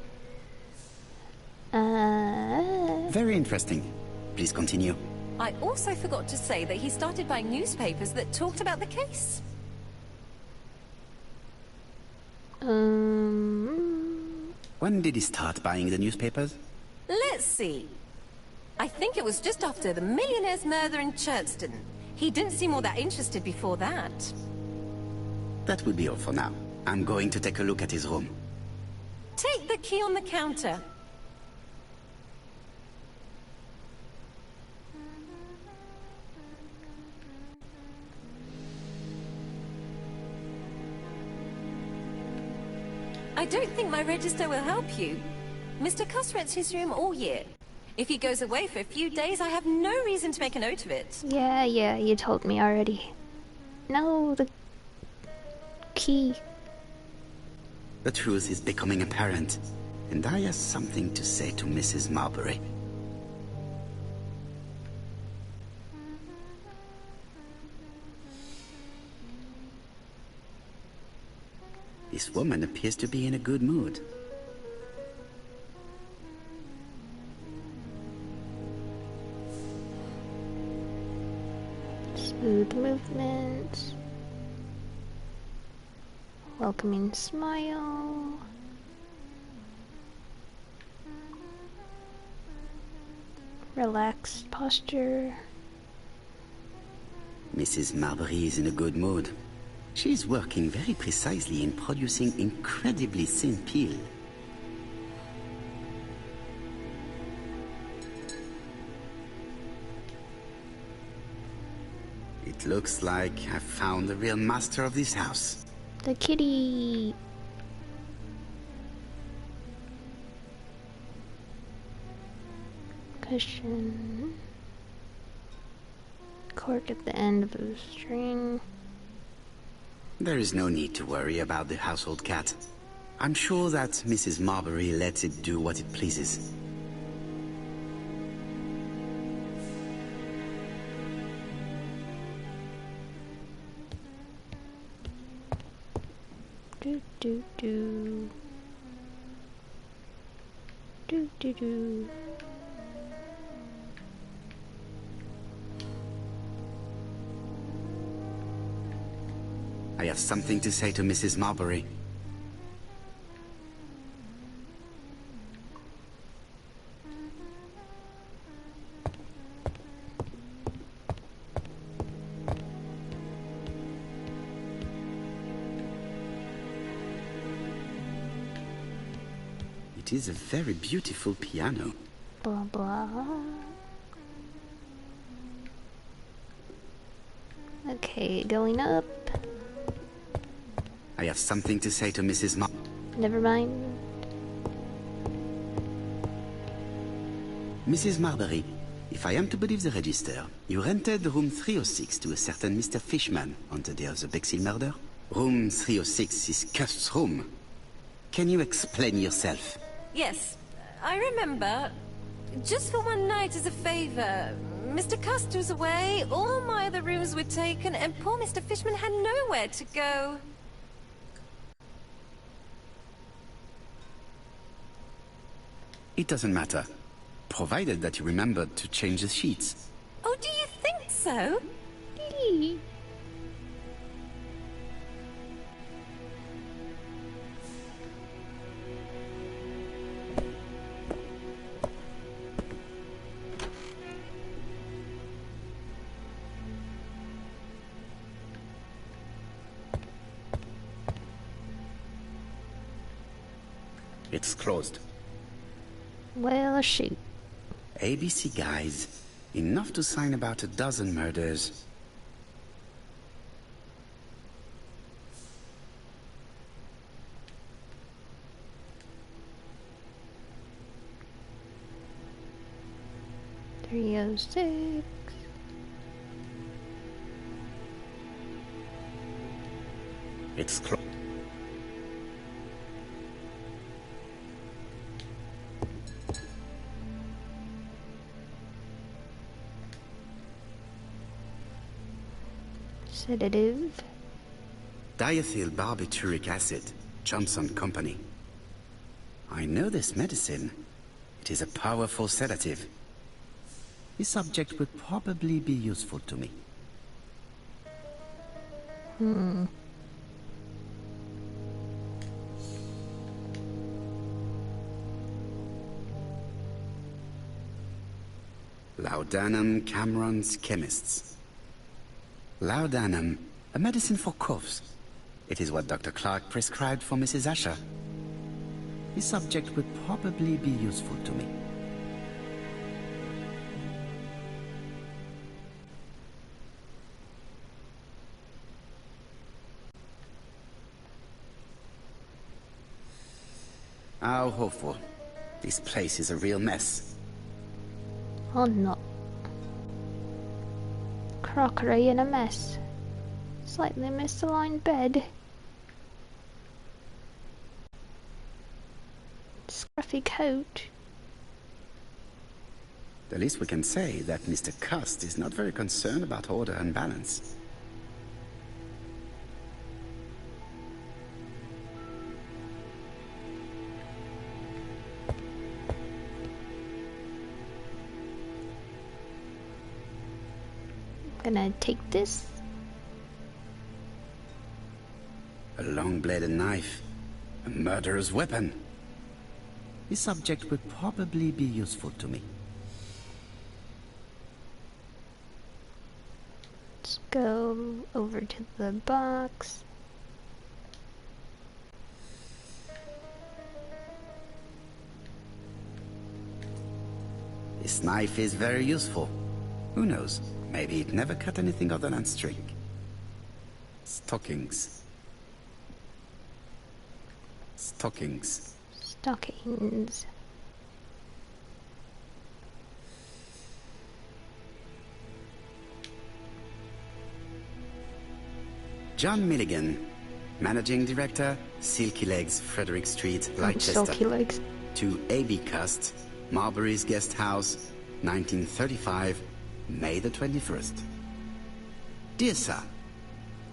Very interesting. Please continue. I also forgot to say that he started buying newspapers that talked about the case. When did he start buying the newspapers? Let's see. I think it was just after the millionaire's murder in Churston. He didn't seem all that interested before that. That will be all for now. I'm going to take a look at his room. Take the key on the counter. I don't think my register will help you. Mr. Cuss rents his room all year. If he goes away for a few days, I have no reason to make a note of it. Yeah, you told me already. No, the key. The truth is becoming apparent, and I have something to say to Mrs. Marbury. This woman appears to be in a good mood. mouth movements. Welcoming smile. Relaxed posture. Mrs. Marbury is in a good mood. She is working very precisely in producing incredibly thin peel. It looks like I've found the real master of this house. The kitty. Cushion. Cork at the end of the string. There is no need to worry about the household cat. I'm sure that Mrs. Marbury lets it do what it pleases. Do do do. Do do do. I have something to say to Mrs. Marbury. It is a very beautiful piano. Blah blah. Okay, going up. I have something to say to Mrs. Never mind. Mrs. Marbury, if I am to believe the register, you rented room 306 to a certain Mr. Fishman on the day of the Bexhill murder? Room 306 is Cust's room. Can you explain yourself? Yes, I remember. Just for one night as a favor. Mr. Cust was away, all my other rooms were taken, and poor Mr. Fishman had nowhere to go. It doesn't matter, provided that you remembered to change the sheets. Oh, do you think so? It's closed. Well, shoot. ABC guys, enough to sign about a dozen murders. .306. It's closed. Sedative. Diethyl barbituric acid, Johnson Company. I know this medicine. It is a powerful sedative. This subject would probably be useful to me. Laudanum Cameron's Chemists. Laudanum, a medicine for coughs. It is what Dr. Clark prescribed for Mrs. Asher. This subject would probably be useful to me. How hopeful. This place is a real mess. Or not. Crockery in a mess. Slightly misaligned bed. Scruffy coat. The least we can say is that Mr. Cust is not very concerned about order and balance. Gonna take this A long-bladed knife. A murderer's weapon. This object would probably be useful to me. Let's go over to the box. This knife is very useful. Who knows? Maybe it never cut anything other than string. Stockings. Stockings. Stockings. John Milligan, Managing Director, Silky Legs, Frederick Street, Leicester. Silky Legs. To A.B. Cust, Marbury's Guest House, 1935, May the 21st. Dear Sir,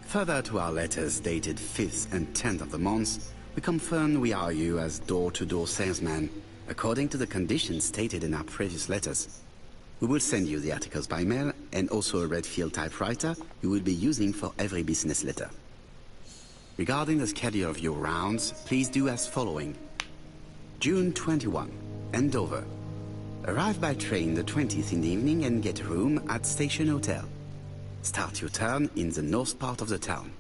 further to our letters dated 5th and 10th of the month, we confirm we are you as door-to-door salesman, according to the conditions stated in our previous letters. We will send you the articles by mail, and also a Redfield typewriter you will be using for every business letter. Regarding the schedule of your rounds, please do as following. June 21, Andover. Arrive by train the 20th in the evening and get a room at Station Hotel. Start your turn in the north part of the town.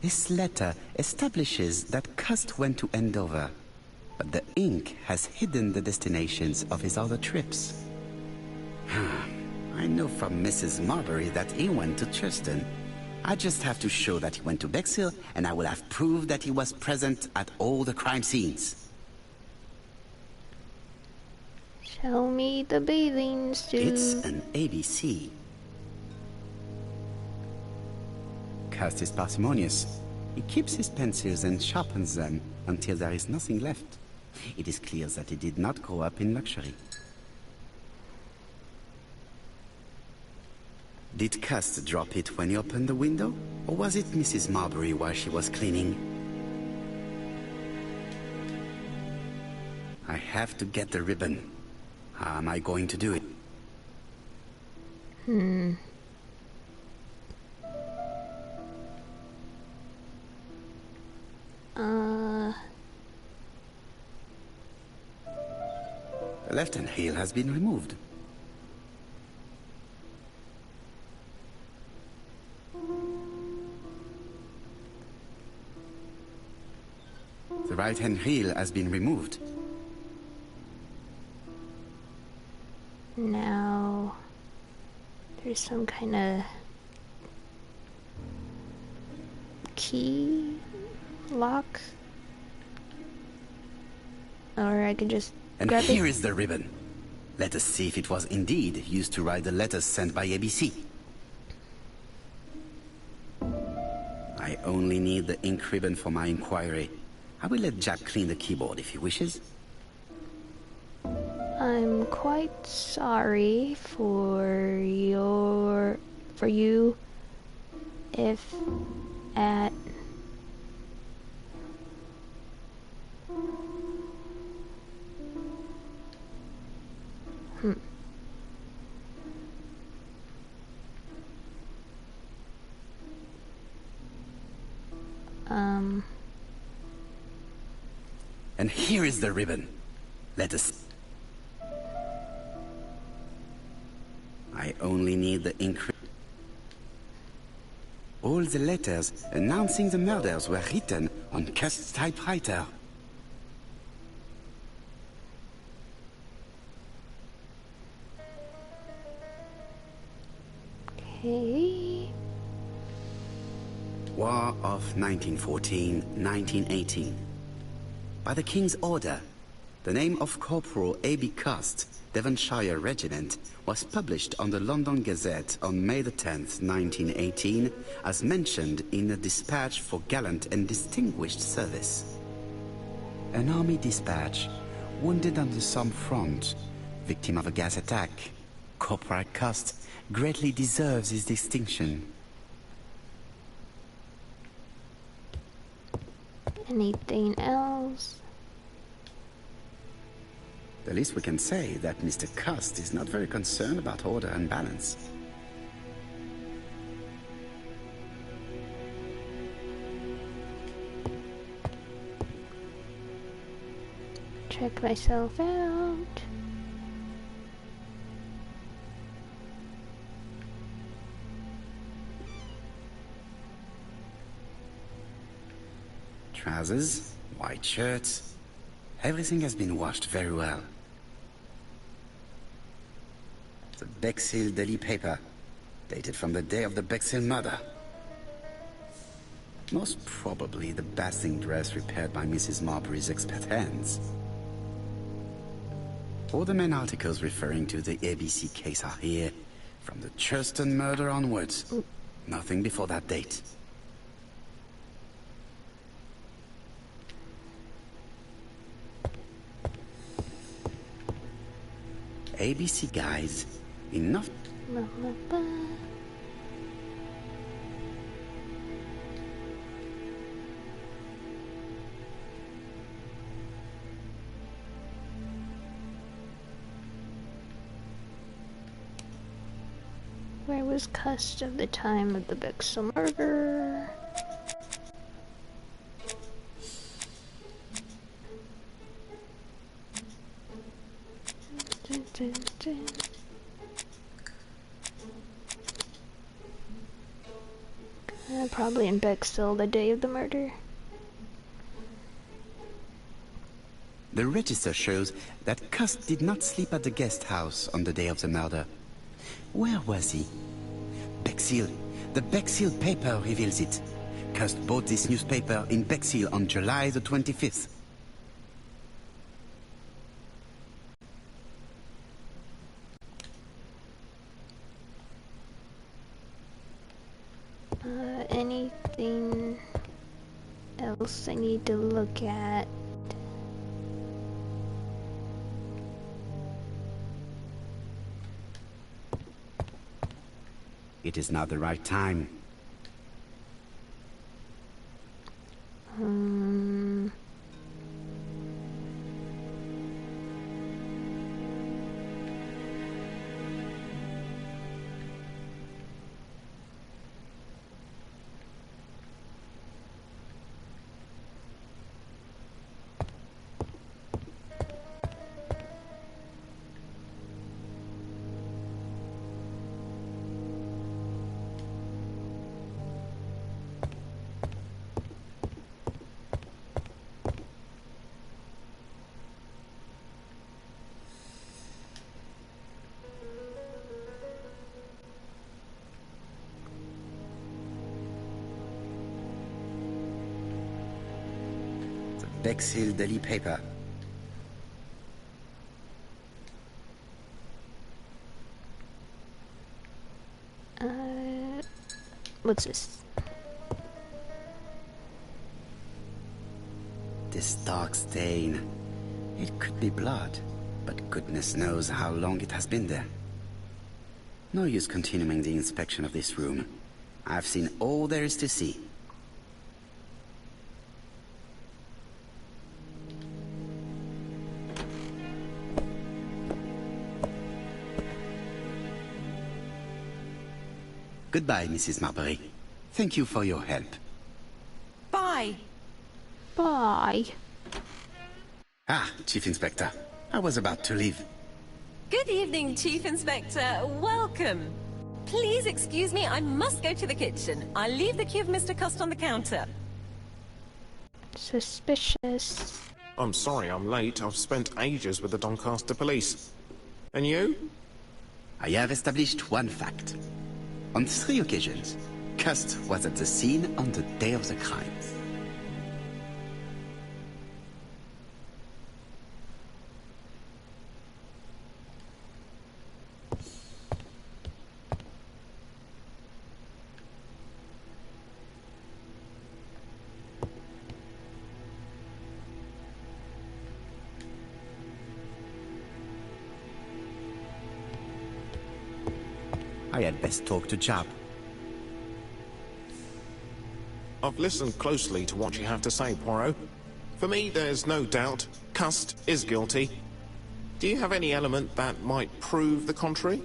This letter establishes that Cust went to Andover, but the ink has hidden the destinations of his other trips. I know from Mrs. Marbury that he went to Churston. I just have to show that he went to Bexhill, and I will have proved that he was present at all the crime scenes. Show me the bathing suit. It's an ABC. Cust is parsimonious. He keeps his pencils and sharpens them until there is nothing left. It is clear that he did not grow up in luxury. Did Cust drop it when he opened the window? Or was it Mrs. Marbury while she was cleaning? I have to get the ribbon. How am I going to do it? The left-hand heel has been removed. The right-hand heel has been removed. Now, there's some kind of key lock, or I could just And grab here it. is the ribbon. Let us see if it was indeed used to write the letters sent by ABC. I only need the ink ribbon for my inquiry. I will let Jack clean the keyboard if he wishes. I'm quite sorry for you if at And here is the ribbon. Let us... I only need the ink ribbon. All the letters announcing the murders were written on Cust's typewriter. okay. War of 1914-1918. By the King's order, the name of Corporal A.B. Cust, Devonshire Regiment, was published on the London Gazette on May the 10th, 1918, as mentioned in a dispatch for gallant and distinguished service. An army dispatch, wounded on the Somme front, victim of a gas attack. Corporal Cust greatly deserves his distinction. Anything else? The least we can say that Mr. Cust is not very concerned about order and balance. check myself out. Trousers, white shirts. Everything has been washed very well. The Bexhill daily paper, dated from the day of the Bexhill murder. Most probably the bathing dress repaired by Mrs. Marbury's expert hands. All the main articles referring to the ABC case are here, from the Churston murder onwards. Nothing before that date. ABC guys, enough. Where was Cust of the time of the Bexhill murder? Probably in Bexhill the day of the murder. The register shows that Cust did not sleep at the guest house on the day of the murder. Where was he? Bexhill. The Bexhill paper reveals it. Cust bought this newspaper in Bexhill on July the 25th. Anything else I need to look at? It is not the right time. Bexhill daily paper. What's this? This dark stain. It could be blood, but goodness knows how long it has been there. No use continuing the inspection of this room. I've seen all there is to see. Goodbye, Mrs. Marbury. Thank you for your help. Bye. Bye. Ah, Chief Inspector. I was about to leave. Good evening, Chief Inspector. Welcome. Please excuse me, I must go to the kitchen. I'll leave the key of Mr. Cust on the counter. Suspicious. I'm sorry I'm late. I've spent ages with the Doncaster police. And you? I have established one fact. On 3 occasions, Cust was at the scene on the day of the crime. I had best talk to Job. I've listened closely to what you have to say, Poirot. For me, there's no doubt Cust is guilty. Do you have any element that might prove the contrary?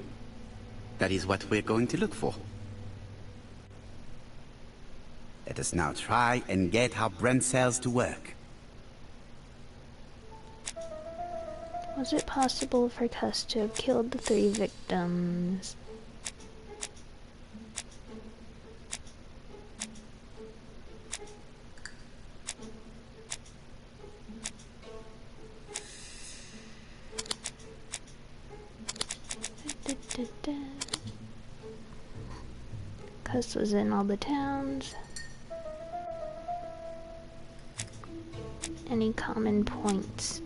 That is what we're going to look for. Let us now try and get our brain cells to work. Was it possible for Cuss to have killed the 3 victims? Cuss was in all the towns. Any common points?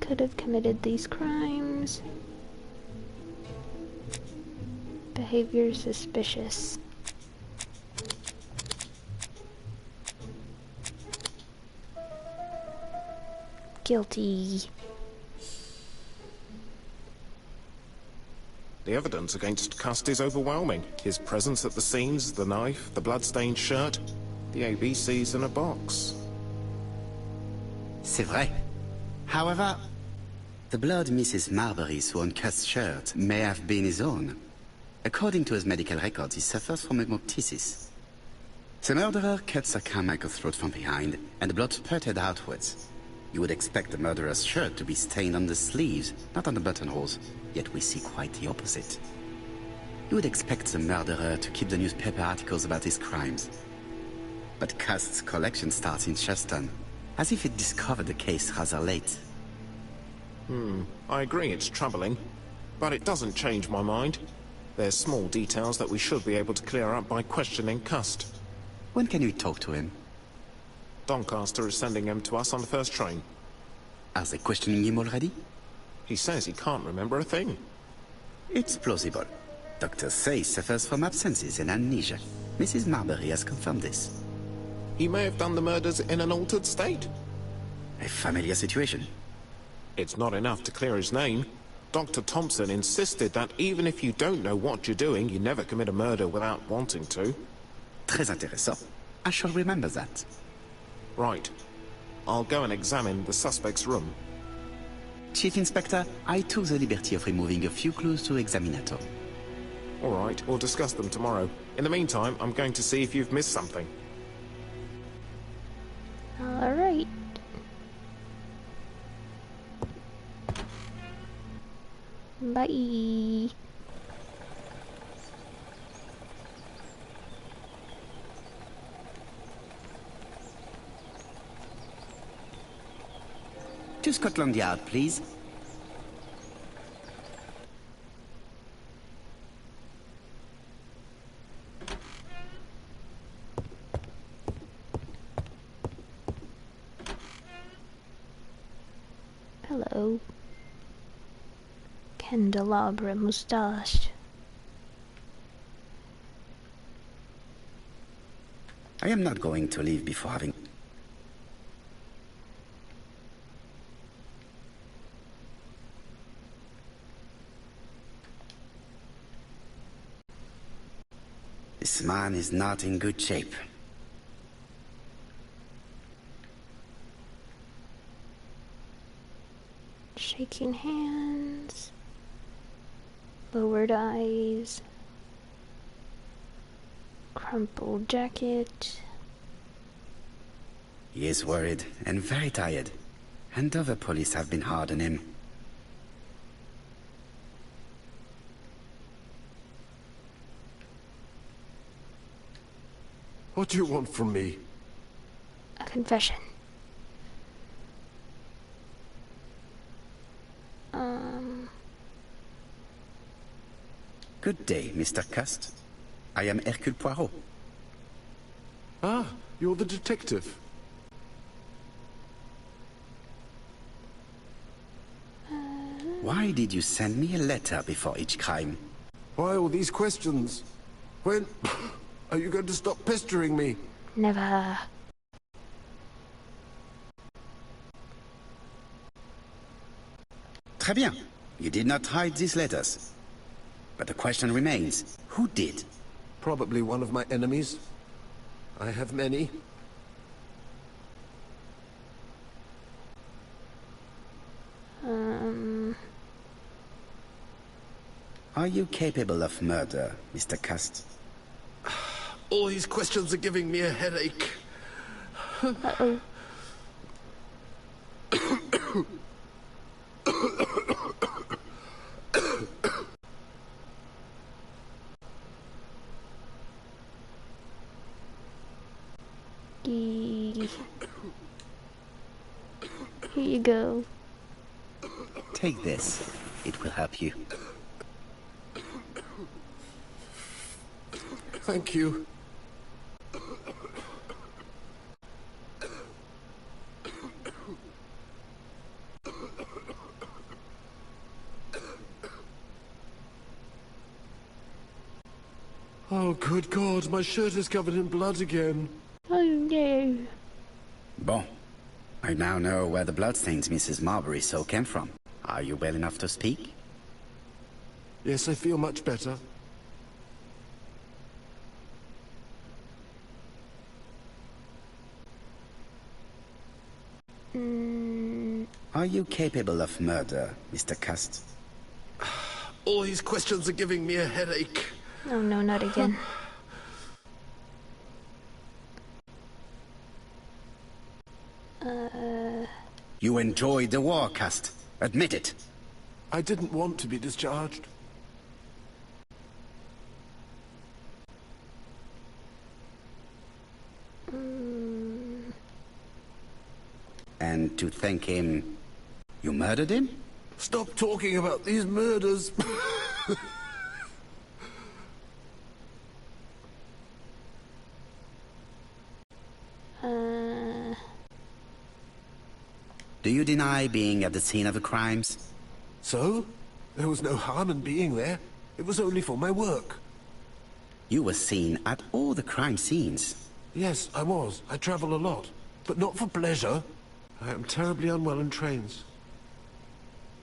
Could have committed these crimes. Behavior suspicious. Guilty. The evidence against Cust is overwhelming. His presence at the scenes, the knife, the blood-stained shirt, the ABCs in a box. C'est vrai. However, the blood Mrs. Marbury saw on Cust's shirt may have been his own. According to his medical records, he suffers from hemoptysis. The murderer cut Sir Carmichael's throat from behind, and the blood spurted outwards. You would expect the murderer's shirt to be stained on the sleeves, not on the buttonholes, yet we see quite the opposite. You would expect the murderer to keep the newspaper articles about his crimes. But Cust's collection starts in Shuston, as if it discovered the case rather late. I agree it's troubling, but it doesn't change my mind. There's small details that we should be able to clear up by questioning Cust. When can we talk to him? Doncaster is sending him to us on the first train. Are they questioning him already? He says he can't remember a thing. It's plausible. Doctors say he suffers from absences and amnesia. Mrs. Marbury has confirmed this. He may have done the murders in an altered state. A familiar situation. It's not enough to clear his name. Dr. Thompson insisted that even if you don't know what you're doing, you never commit a murder without wanting to. Très intéressant. I shall remember that. Right. I'll go and examine the suspect's room. Chief Inspector, I took the liberty of removing a few clues to Examinator. All right, we'll discuss them tomorrow. In the meantime, I'm going to see if you've missed something. Alright. Bye. To Scotland Yard, please. Hello. Candelabra moustache. I am not going to leave before having... This man is not in good shape. Shaking hands. Lowered eyes. Crumpled jacket. He is worried and very tired, and other police have been hard on him. What do you want from me? A confession. Good day, Mr. Cust. I am Hercule Poirot. Ah, you're the detective. Why did you send me a letter before each crime? Why all these questions? When are you going to stop pestering me? Never. Très bien. You did not hide these letters. But the question remains, who did? Probably one of my enemies. I have many. Are you capable of murder, Mr. Cust? All these questions are giving me a headache. Uh-oh. Here you go. Take this. It will help you. Thank you. Oh, good God, my shirt is covered in blood again. Oh no. Bon. I now know where the bloodstains Mrs. Marbury saw came from. Are you well enough to speak? Yes, I feel much better. Are you capable of murder, Mr. Cust? All these questions are giving me a headache. Oh no, not again. You enjoyed the war, Cust. Admit it. I didn't want to be discharged. And to thank him, you murdered him? Stop talking about these murders. Do you deny being at the scene of the crimes? So? There was no harm in being there. It was only for my work. You were seen at all the crime scenes. Yes, I was. I travel a lot. But not for pleasure. I am terribly unwell in trains.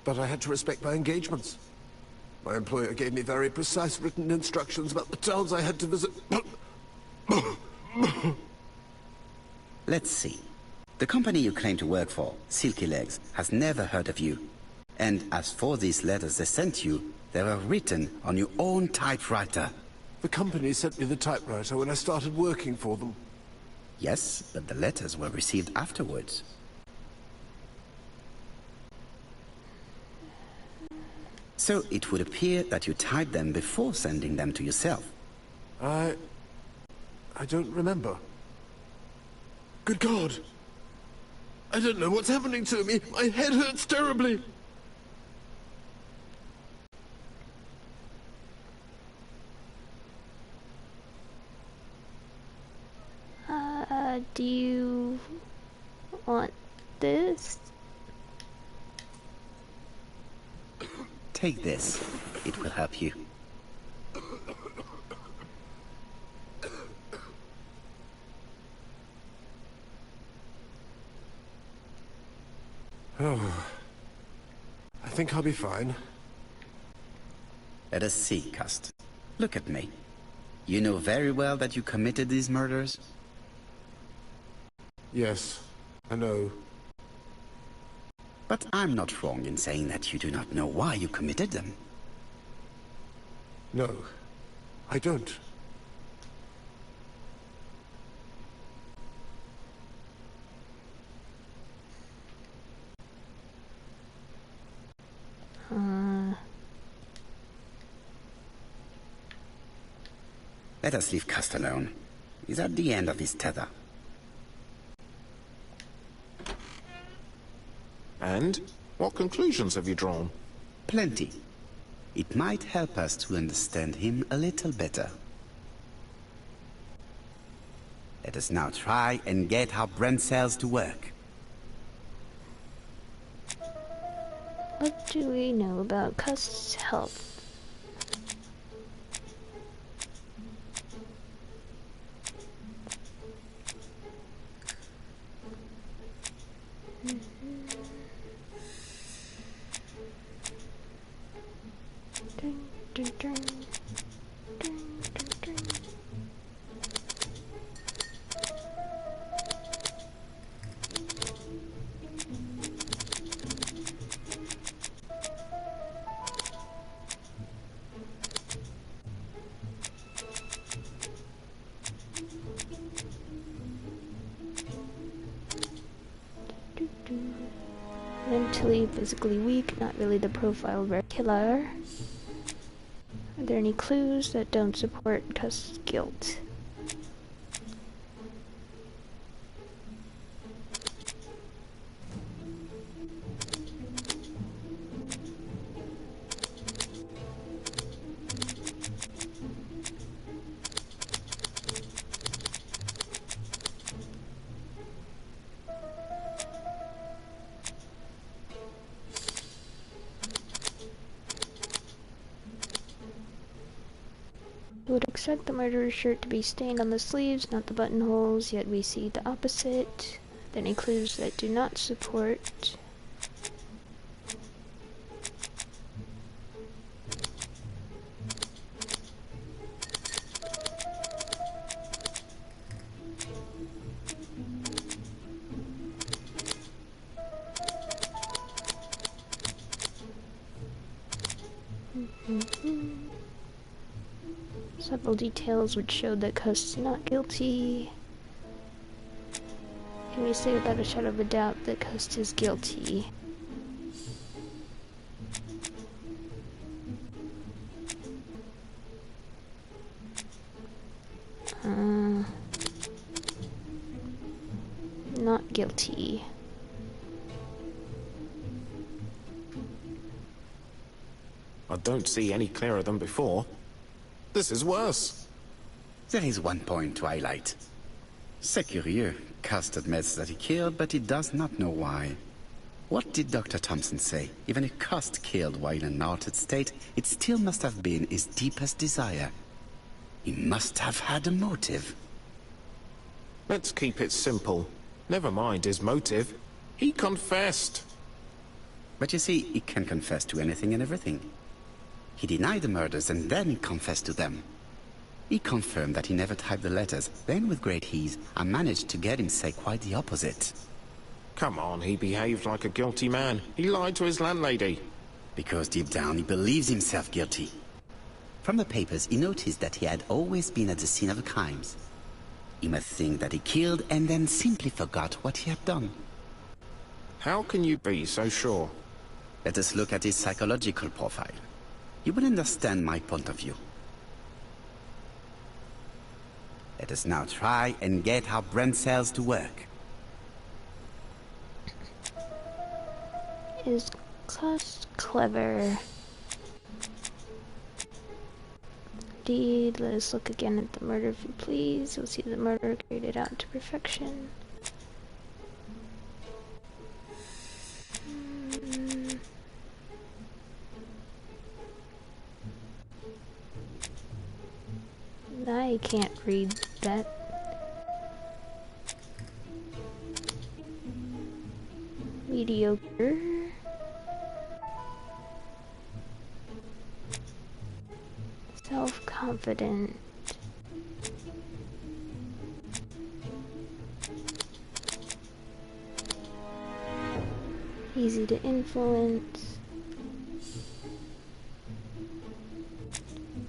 But I had to respect my engagements. My employer gave me very precise written instructions about the towns I had to visit. Let's see. The company you claim to work for, Silky Legs, has never heard of you. And as for these letters they sent you, they were written on your own typewriter. The company sent me the typewriter when I started working for them. Yes, but the letters were received afterwards. So it would appear that you typed them before sending them to yourself. I don't remember. Good God! I don't know what's happening to me. My head hurts terribly. Do you want this? Take this. It will help you. Oh. I think I'll be fine. Let us see, Cust. Look at me. You know very well that you committed these murders? Yes, I know. But I'm not wrong in saying that you do not know why you committed them. No, I don't. Let us leave Cust alone. He's at the end of his tether. And? What conclusions have you drawn? Plenty. It might help us to understand him a little better. Let us now try and get our brain cells to work. What do we know about Cust's health? mentally, physically weak, not really the profile of a killer. Are there any clues that don't support Cust's guilt? You would expect the murderer's shirt to be stained on the sleeves, not the buttonholes, yet we see the opposite. Any clues that do not support. Several details which showed that Cust's not guilty. Can we say without a shadow of a doubt that Cust is guilty? Not guilty. I don't see any clearer than before. This is worse. There is one point to highlight. C'est curieux. Cust admits that he killed, but he does not know why. What did Dr. Thompson say? Even if Cust killed while in an altered state, it still must have been his deepest desire. He must have had a motive. Let's keep it simple. Never mind his motive. He confessed. But you see, he can confess to anything and everything. He denied the murders and then he confessed to them. He confirmed that he never typed the letters. Then, with great ease, I managed to get him say quite the opposite. Come on, he behaved like a guilty man. He lied to his landlady. Because deep down he believes himself guilty. From the papers, he noticed that he had always been at the scene of the crimes. He must think that he killed and then simply forgot what he had done. How can you be so sure? Let us look at his psychological profile. You will understand my point of view. Let us now try and get our brain cells to work. Is Cust clever? Indeed, let us look again at the murder if you please. You'll see the murder carried it out to perfection. I can't read that. Mediocre. Self-confident. Easy to influence.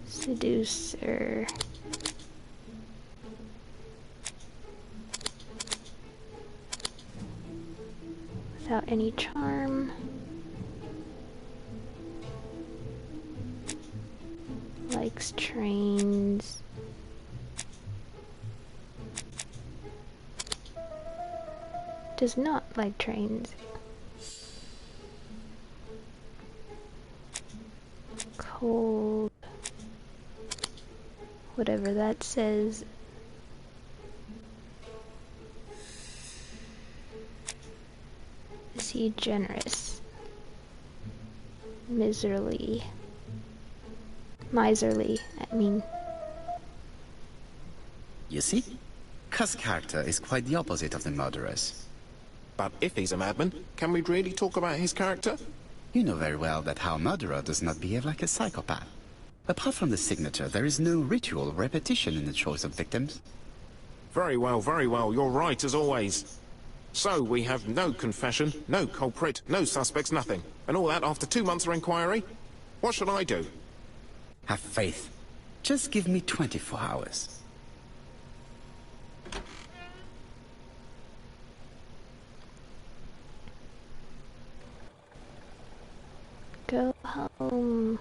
Seducer. Without any charm. Likes trains. Does not like trains. Cold. Whatever that says. Is he generous? Miserly. Miserly, I mean. You see? Cust's character is quite the opposite of the murderer's. But if he's a madman, can we really talk about his character? You know very well that our murderer does not behave like a psychopath. Apart from the signature, there is no ritual repetition in the choice of victims. Very well, you're right as always. So, we have no confession, no culprit, no suspects, nothing. And all that after 2 months of inquiry? What should I do? Have faith. Just give me 24 hours. Um...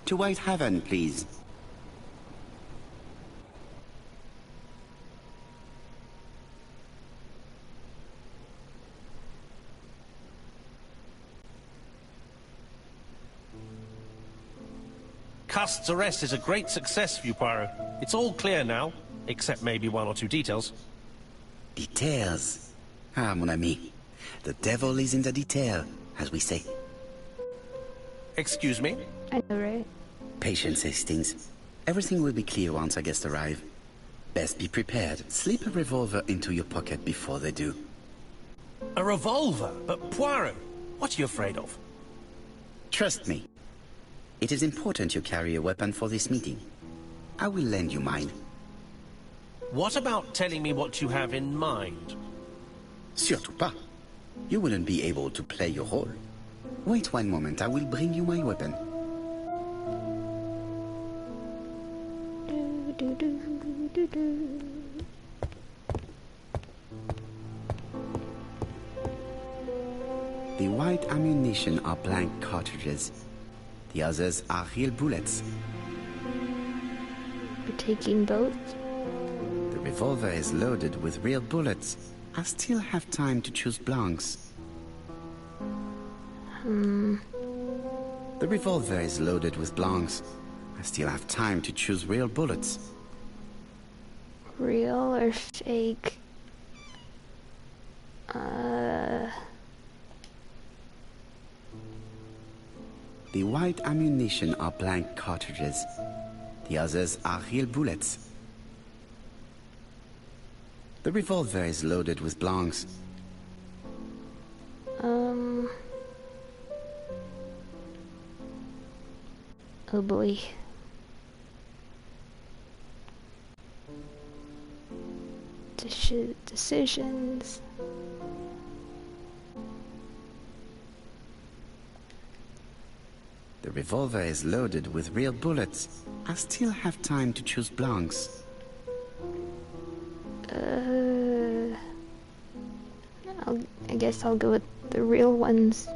To White Haven, please. Cust's arrest is a great success for you, Poirot. It's all clear now, except maybe one or two details. Details. Ah, mon ami. The devil is in the detail, as we say. Excuse me? I know, right? Patience, Hastings. Everything will be clear once our guests arrive. Best be prepared. Slip a revolver into your pocket before they do. A revolver? But Poirot, what are you afraid of? Trust me. It is important you carry a weapon for this meeting. I will lend you mine. What about telling me what you have in mind? Surtout pas. You wouldn't be able to play your role. Wait one moment, I will bring you my weapon. The white ammunition are blank cartridges. The others are real bullets. We're taking both? The revolver is loaded with real bullets. I still have time to choose blanks. The revolver is loaded with blanks. I still have time to choose real bullets. Real or fake? The white ammunition are blank cartridges. The others are real bullets. The revolver is loaded with blanks. Oh boy. Decisions. The revolver is loaded with real bullets. I still have time to choose blanks. I guess I'll go with the real ones.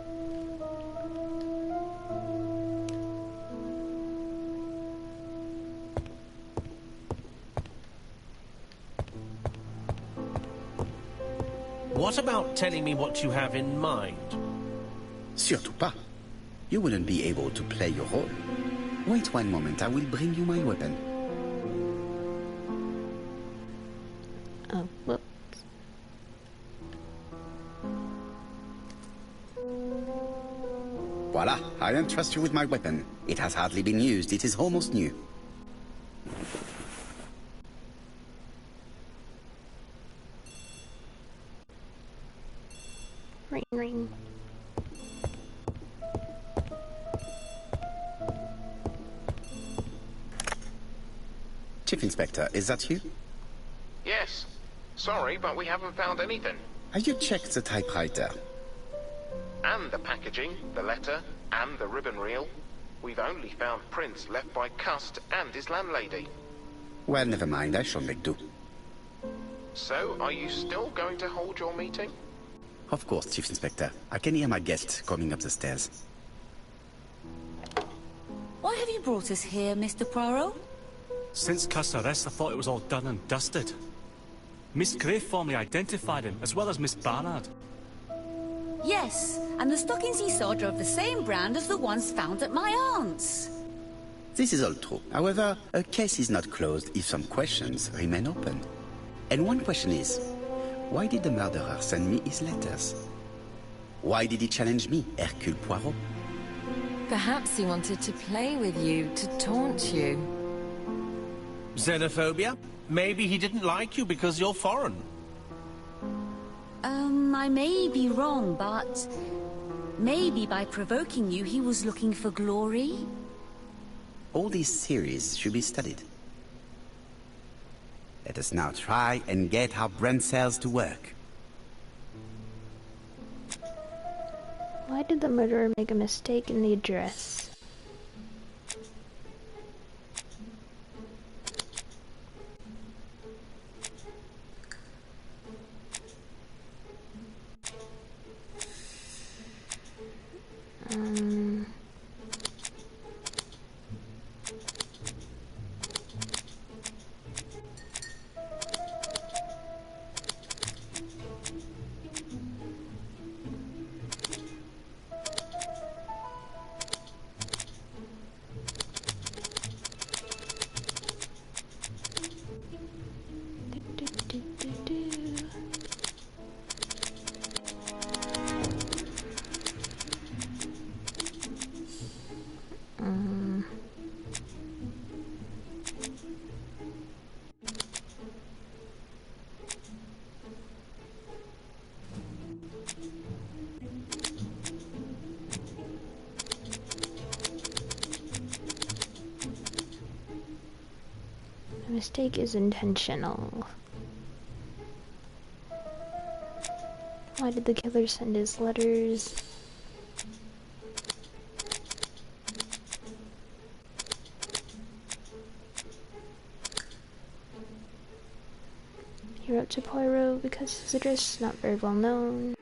What about telling me what you have in mind? Surtout pas. You wouldn't be able to play your role. Wait one moment, I will bring you my weapon. Oh, whoops. Voila, I entrust you with my weapon. It has hardly been used, it is almost new. Ring, ring. Chief Inspector, is that you? Yes. Sorry, but we haven't found anything. Have you checked the typewriter? And the packaging, the letter, and the ribbon reel. We've only found prints left by Cust and his landlady. Well, never mind, I shall make do. So, are you still going to hold your meeting? Of course, Chief Inspector. I can hear my guest coming up the stairs. Why have you brought us here, Mr. Poirot? Since Cust's arrest, I thought it was all done and dusted. Miss Gray formally identified him, as well as Miss Barnard. Yes, and the stockings he saw drove the same brand as the ones found at my aunt's. This is all true. However, a case is not closed if some questions remain open. And one question is, why did the murderer send me his letters? Why did he challenge me, Hercule Poirot? Perhaps he wanted to play with you, to taunt you. Xenophobia? Maybe he didn't like you because you're foreign. I may be wrong, but maybe by provoking you, he was looking for glory? All these theories should be studied. Let us now try and get our brain cells to work. Why did the murderer make a mistake in the address? The mistake is intentional. Why did the killer send his letters? He wrote to Poirot because his address is not very well known.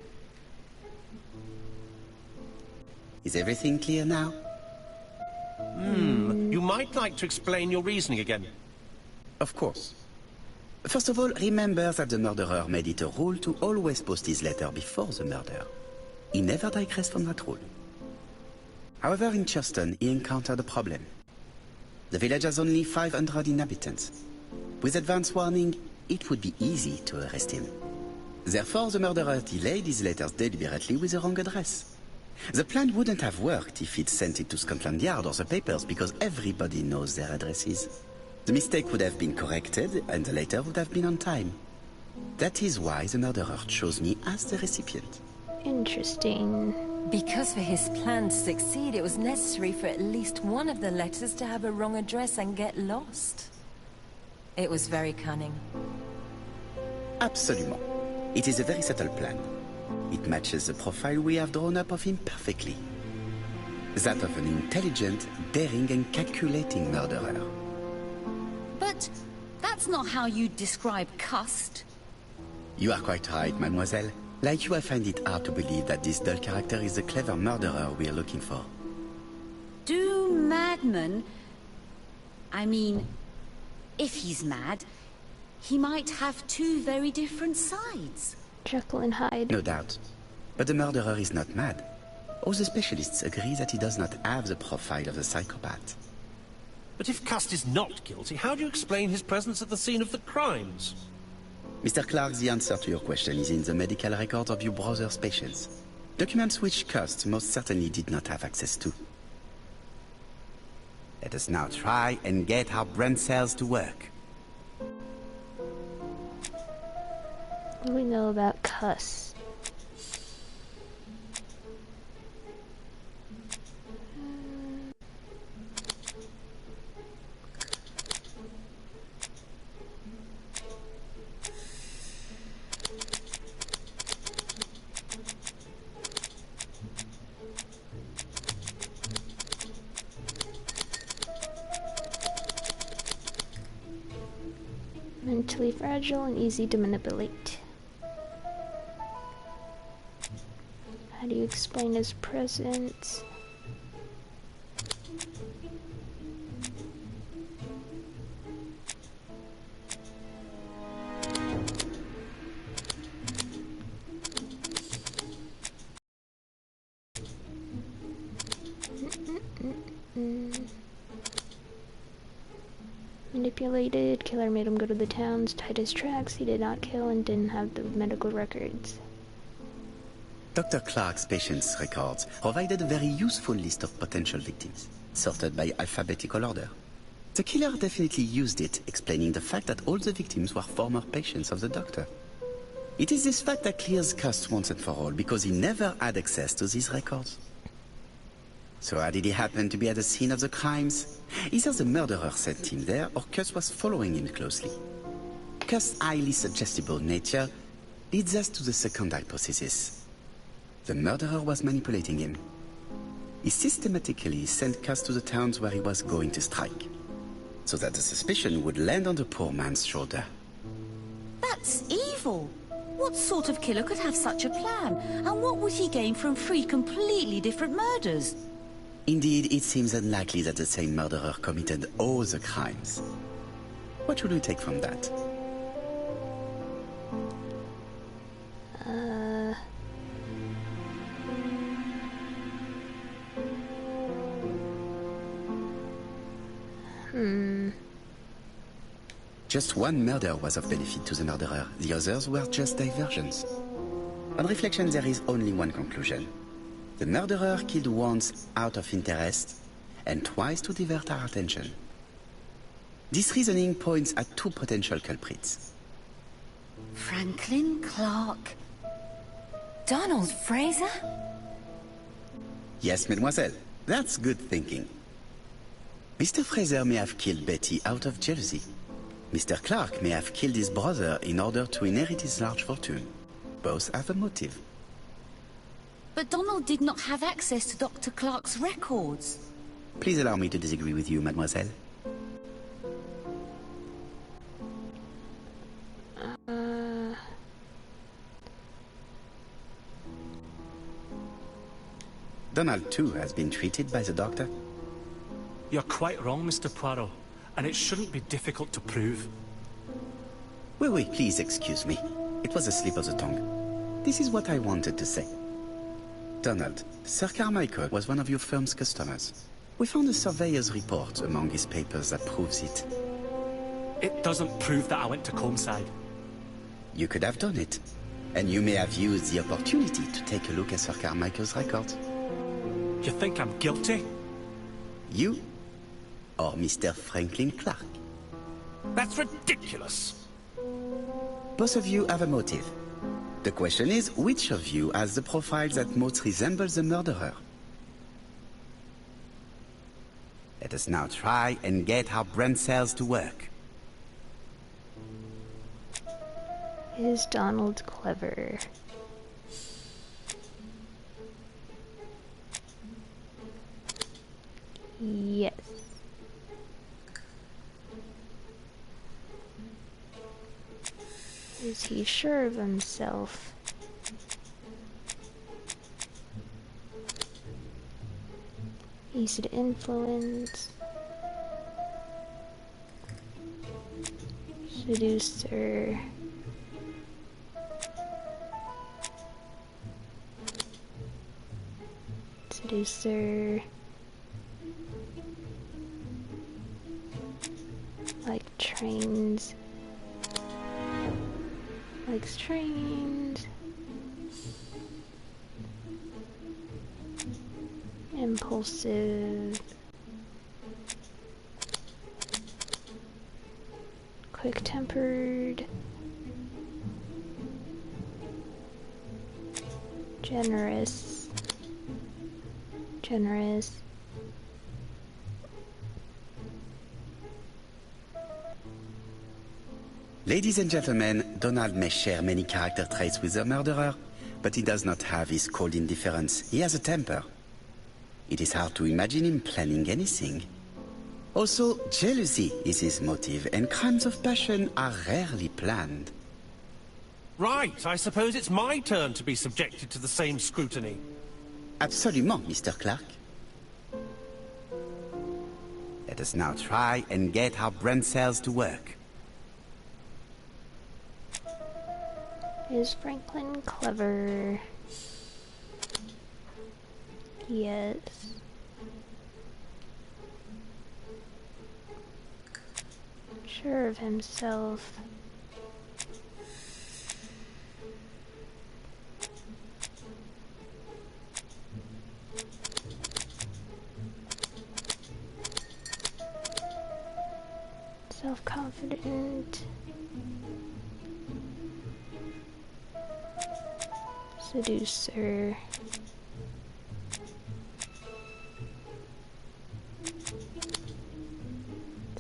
Is everything clear now? You might like to explain your reasoning again. Of course. First of all, remember that the murderer made it a rule to always post his letter before the murder. He never digressed from that rule. However, in Churston, he encountered a problem. The village has only 500 inhabitants. With advance warning, it would be easy to arrest him. Therefore, the murderer delayed his letters deliberately with the wrong address. The plan wouldn't have worked if he'd sent it to Scotland Yard or the papers, because everybody knows their addresses. The mistake would have been corrected, and the letter would have been on time. That is why the murderer chose me as the recipient. Interesting. Because for his plan to succeed, it was necessary for at least one of the letters to have a wrong address and get lost. It was very cunning. Absolument. It is a very subtle plan. It matches the profile we have drawn up of him perfectly. That of an intelligent, daring and calculating murderer. But that's not how you describe Cust. You are quite right, mademoiselle. Like you, I find it hard to believe that this dull character is the clever murderer we are looking for. Do madmen... I mean, if he's mad, he might have two very different sides. Jekyll and Hyde. No doubt. But the murderer is not mad. All the specialists agree that he does not have the profile of the psychopath. But if Cust is not guilty, how do you explain his presence at the scene of the crimes? Mr. Clark, the answer to your question is in the medical records of your brother's patients. Documents which Cust most certainly did not have access to. Let us now try and get our brain cells to work. What do we know about Cuss? Mentally fragile and easy to manipulate. How do you explain his presence? Manipulated, killer made him go to the towns, tied his tracks, he did not kill and didn't have the medical records. Dr. Clark's patients' records provided a very useful list of potential victims, sorted by alphabetical order. The killer definitely used it, explaining the fact that all the victims were former patients of the doctor. It is this fact that clears Cust once and for all, because he never had access to these records. So how did he happen to be at the scene of the crimes? Either the murderer sent him there, or Cust was following him closely. Cust's highly suggestible nature leads us to the second hypothesis. The murderer was manipulating him. He systematically sent Cass to the towns where he was going to strike, so that the suspicion would land on the poor man's shoulder. That's evil. What sort of killer could have such a plan? And what would he gain from 3 completely different murders? Indeed, it seems unlikely that the same murderer committed all the crimes. What should we take from that? Just one murder was of benefit to the murderer. The others were just diversions. On reflection, there is only one conclusion. The murderer killed once out of interest, and twice to divert our attention. This reasoning points at 2 potential culprits. Franklin Clark. Donald Fraser? Yes, mademoiselle. That's good thinking. Mr. Fraser may have killed Betty out of jealousy. Mr. Clark may have killed his brother in order to inherit his large fortune. Both have a motive. But Donald did not have access to Dr. Clark's records. Please allow me to disagree with you, mademoiselle. Donald, too, has been treated by the doctor. You're quite wrong, Mr. Poirot, and it shouldn't be difficult to prove. Oui, please excuse me. It was a slip of the tongue. This is what I wanted to say. Donald, Sir Carmichael was one of your firm's customers. We found a surveyor's report among his papers that proves it. It doesn't prove that I went to Comeside. You could have done it. And you may have used the opportunity to take a look at Sir Carmichael's record. You think I'm guilty? You or Mr. Franklin Clark? That's ridiculous. Both of you have a motive. The question is, which of you has the profile that most resembles the murderer? Let us now try and get our brain cells to work. Is Donald clever? Yes. Is he sure of himself? Easy to influence. Seducer. Seducer. Like trains. Likes trains. Impulsive. Quick-tempered. Generous. Generous. Ladies and gentlemen, Donald may share many character traits with the murderer, but he does not have his cold indifference. He has a temper. It is hard to imagine him planning anything. Also, jealousy is his motive, and crimes of passion are rarely planned. Right, I suppose it's my turn to be subjected to the same scrutiny. Absolument, Mr. Clark. Let us now try and get our brain cells to work. Is Franklin clever? Yes. Sure of himself. Self-confident. Seducer.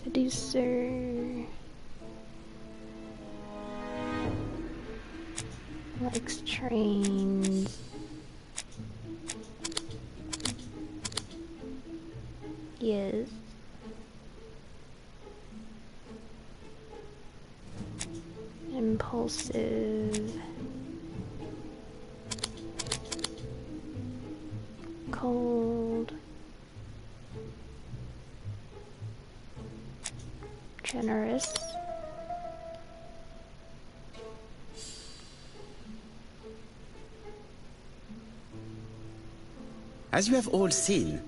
Seducer. Likes trains. he is. Impulsive. Cold. Generous. As you have all seen,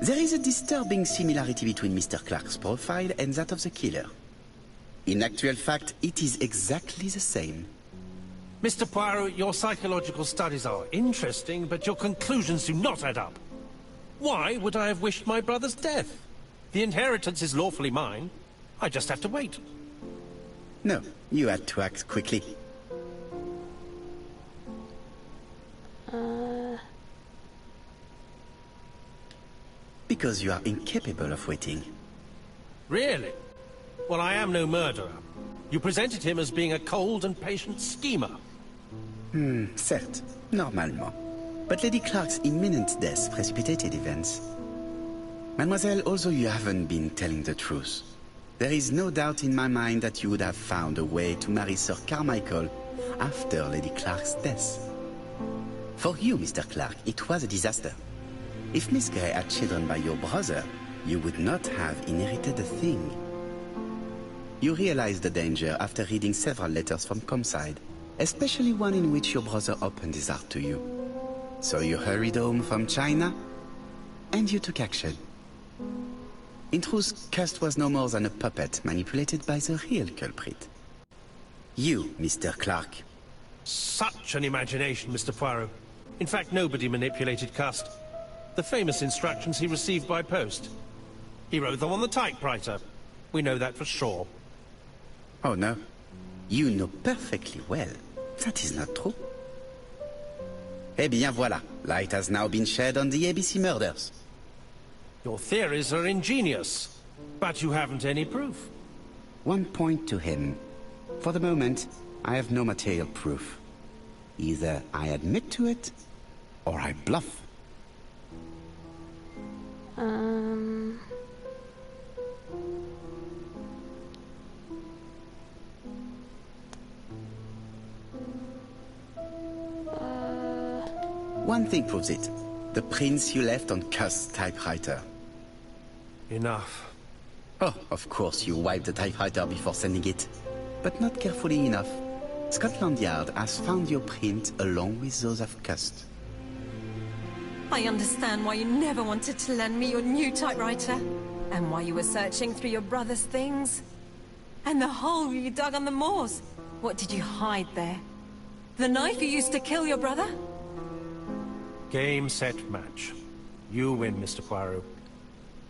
there is a disturbing similarity between Mr. Clark's profile and that of the killer. In actual fact, it is exactly the same. Mr. Poirot, your psychological studies are interesting, but your conclusions do not add up. Why would I have wished my brother's death? The inheritance is lawfully mine. I just have to wait. No, you had to act quickly. Because you are incapable of waiting. Really? Well, I am no murderer. You presented him as being a cold and patient schemer. Certes, normalement. But Lady Clark's imminent death precipitated events. Mademoiselle, although you haven't been telling the truth, there is no doubt in my mind that you would have found a way to marry Sir Carmichael after Lady Clark's death. For you, Mr. Clark, it was a disaster. If Miss Grey had children by your brother, you would not have inherited a thing. You realized the danger after reading several letters from Comside, especially one in which your brother opened his heart to you. So you hurried home from China, and you took action. In truth, Cust was no more than a puppet manipulated by the real culprit. You, Mr. Clark. Such an imagination, Mr. Poirot. In fact, nobody manipulated Cust. The famous instructions he received by post. He wrote them on the typewriter. We know that for sure. Oh no. You know perfectly well. That is not true. Eh bien voilà. Light has now been shed on the ABC murders. Your theories are ingenious, but you haven't any proof. One point to him. For the moment, I have no material proof. Either I admit to it, or I bluff. One thing proves it. The prints you left on Cust's typewriter. Enough. Oh, of course you wiped the typewriter before sending it. But not carefully enough. Scotland Yard has found your print along with those of Cust. I understand why you never wanted to lend me your new typewriter. And why you were searching through your brother's things. And the hole you dug on the moors. What did you hide there? The knife you used to kill your brother? Game, set, match. You win, Mr. Poirot.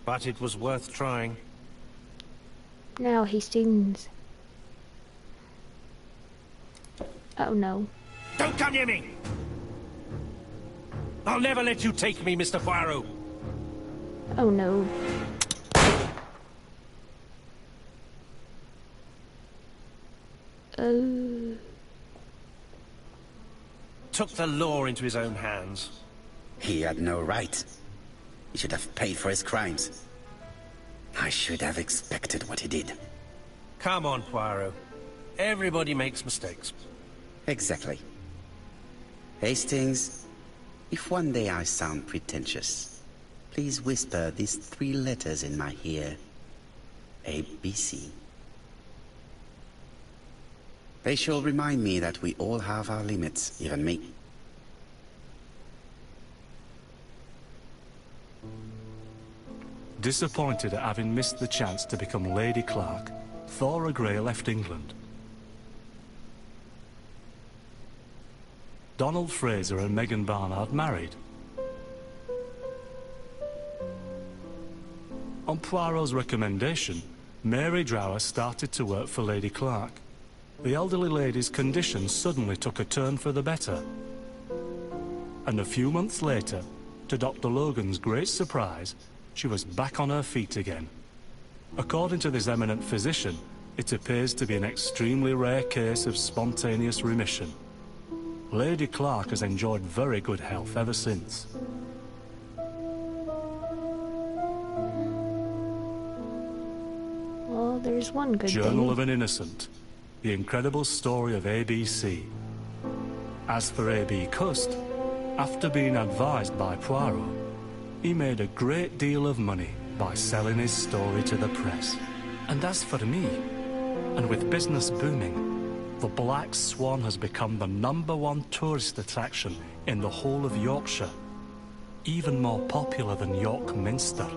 But it was worth trying. Now he stings. Oh no. Don't come near me! I'll never let you take me, Mr. Poirot! Oh no. Took the law into his own hands. He had no right. He should have paid for his crimes. I should have expected what he did. Come on, Poirot. Everybody makes mistakes. Exactly. Hastings, if one day I sound pretentious, please whisper these 3 letters in my ear. ABC. They shall remind me that we all have our limits, even me. Disappointed at having missed the chance to become Lady Clark, Thora Grey left England. Donald Fraser and Megan Barnard married. On Poirot's recommendation, Mary Drower started to work for Lady Clark. The elderly lady's condition suddenly took a turn for the better. And a few months later, to Dr. Logan's great surprise, she was back on her feet again. According to this eminent physician, it appears to be an extremely rare case of spontaneous remission. Lady Clark has enjoyed very good health ever since. Well, there's one good Journal thing. of an Innocent. The incredible story of ABC. As for A.B. Cust, after being advised by Poirot, he made a great deal of money by selling his story to the press. And as for me, and with business booming, the Black Swan has become the #1 tourist attraction in the whole of Yorkshire, even more popular than York Minster.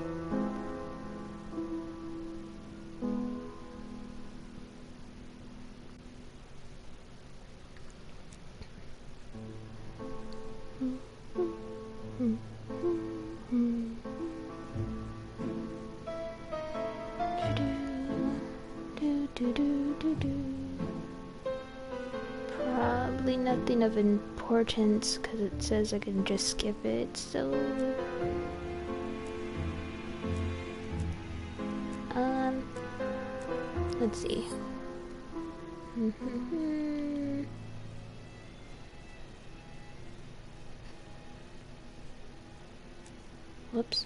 Probably nothing of importance because it says I can just skip it, so let's see. Whoops.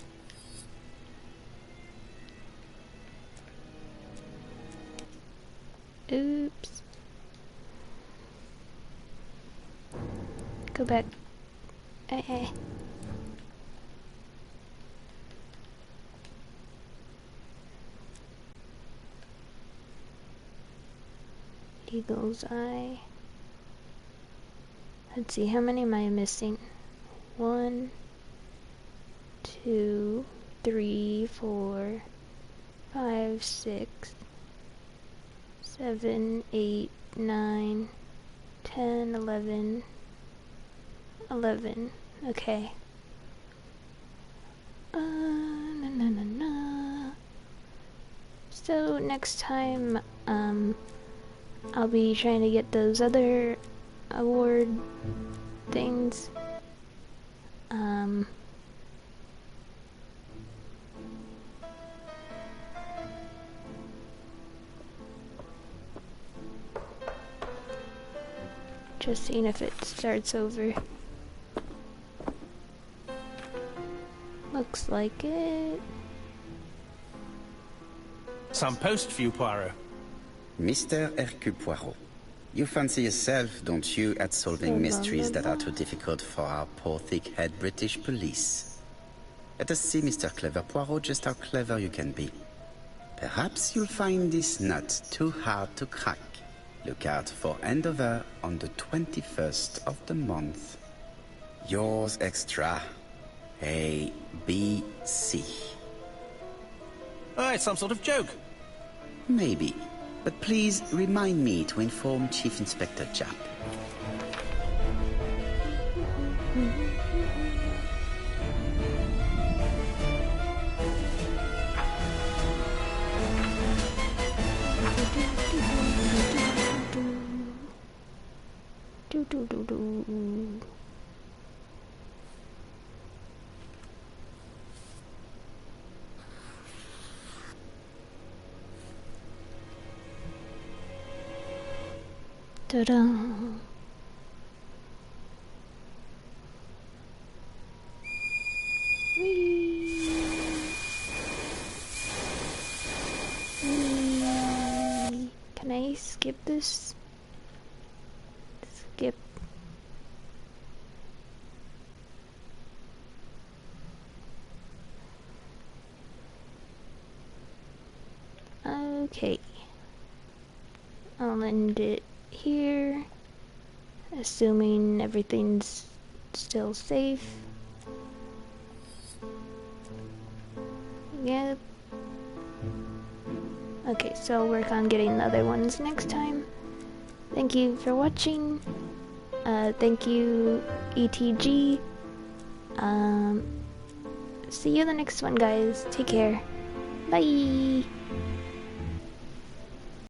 Oops. Go back. Hey. Eagle's eye. Let's see, how many am I missing? 1, 2, 3, 4, 5, 6, 7, 8, 9, 10, 11. 11. Okay. So next time, I'll be trying to get those other award things. Just seeing if it starts over. Looks like it. Some post for you, Poirot. Mr. Hercule Poirot, you fancy yourself, don't you, at solving mysteries that are too difficult for our poor thick-head British police. Let us see, Mr. Clever Poirot, just how clever you can be. Perhaps you'll find this nut too hard to crack. Look out for Andover on the 21st of the month. Yours extra, A, B, C. Oh, it's some sort of joke. Maybe. But please remind me to inform Chief Inspector Japp. Ta-da! Can I skip this? Skip. Okay. I'll end it here, assuming everything's still safe. Yep. Okay, so I'll work on getting the other ones next time. Thank you for watching. Thank you, ETG. See you in the next one, guys. Take care. Bye.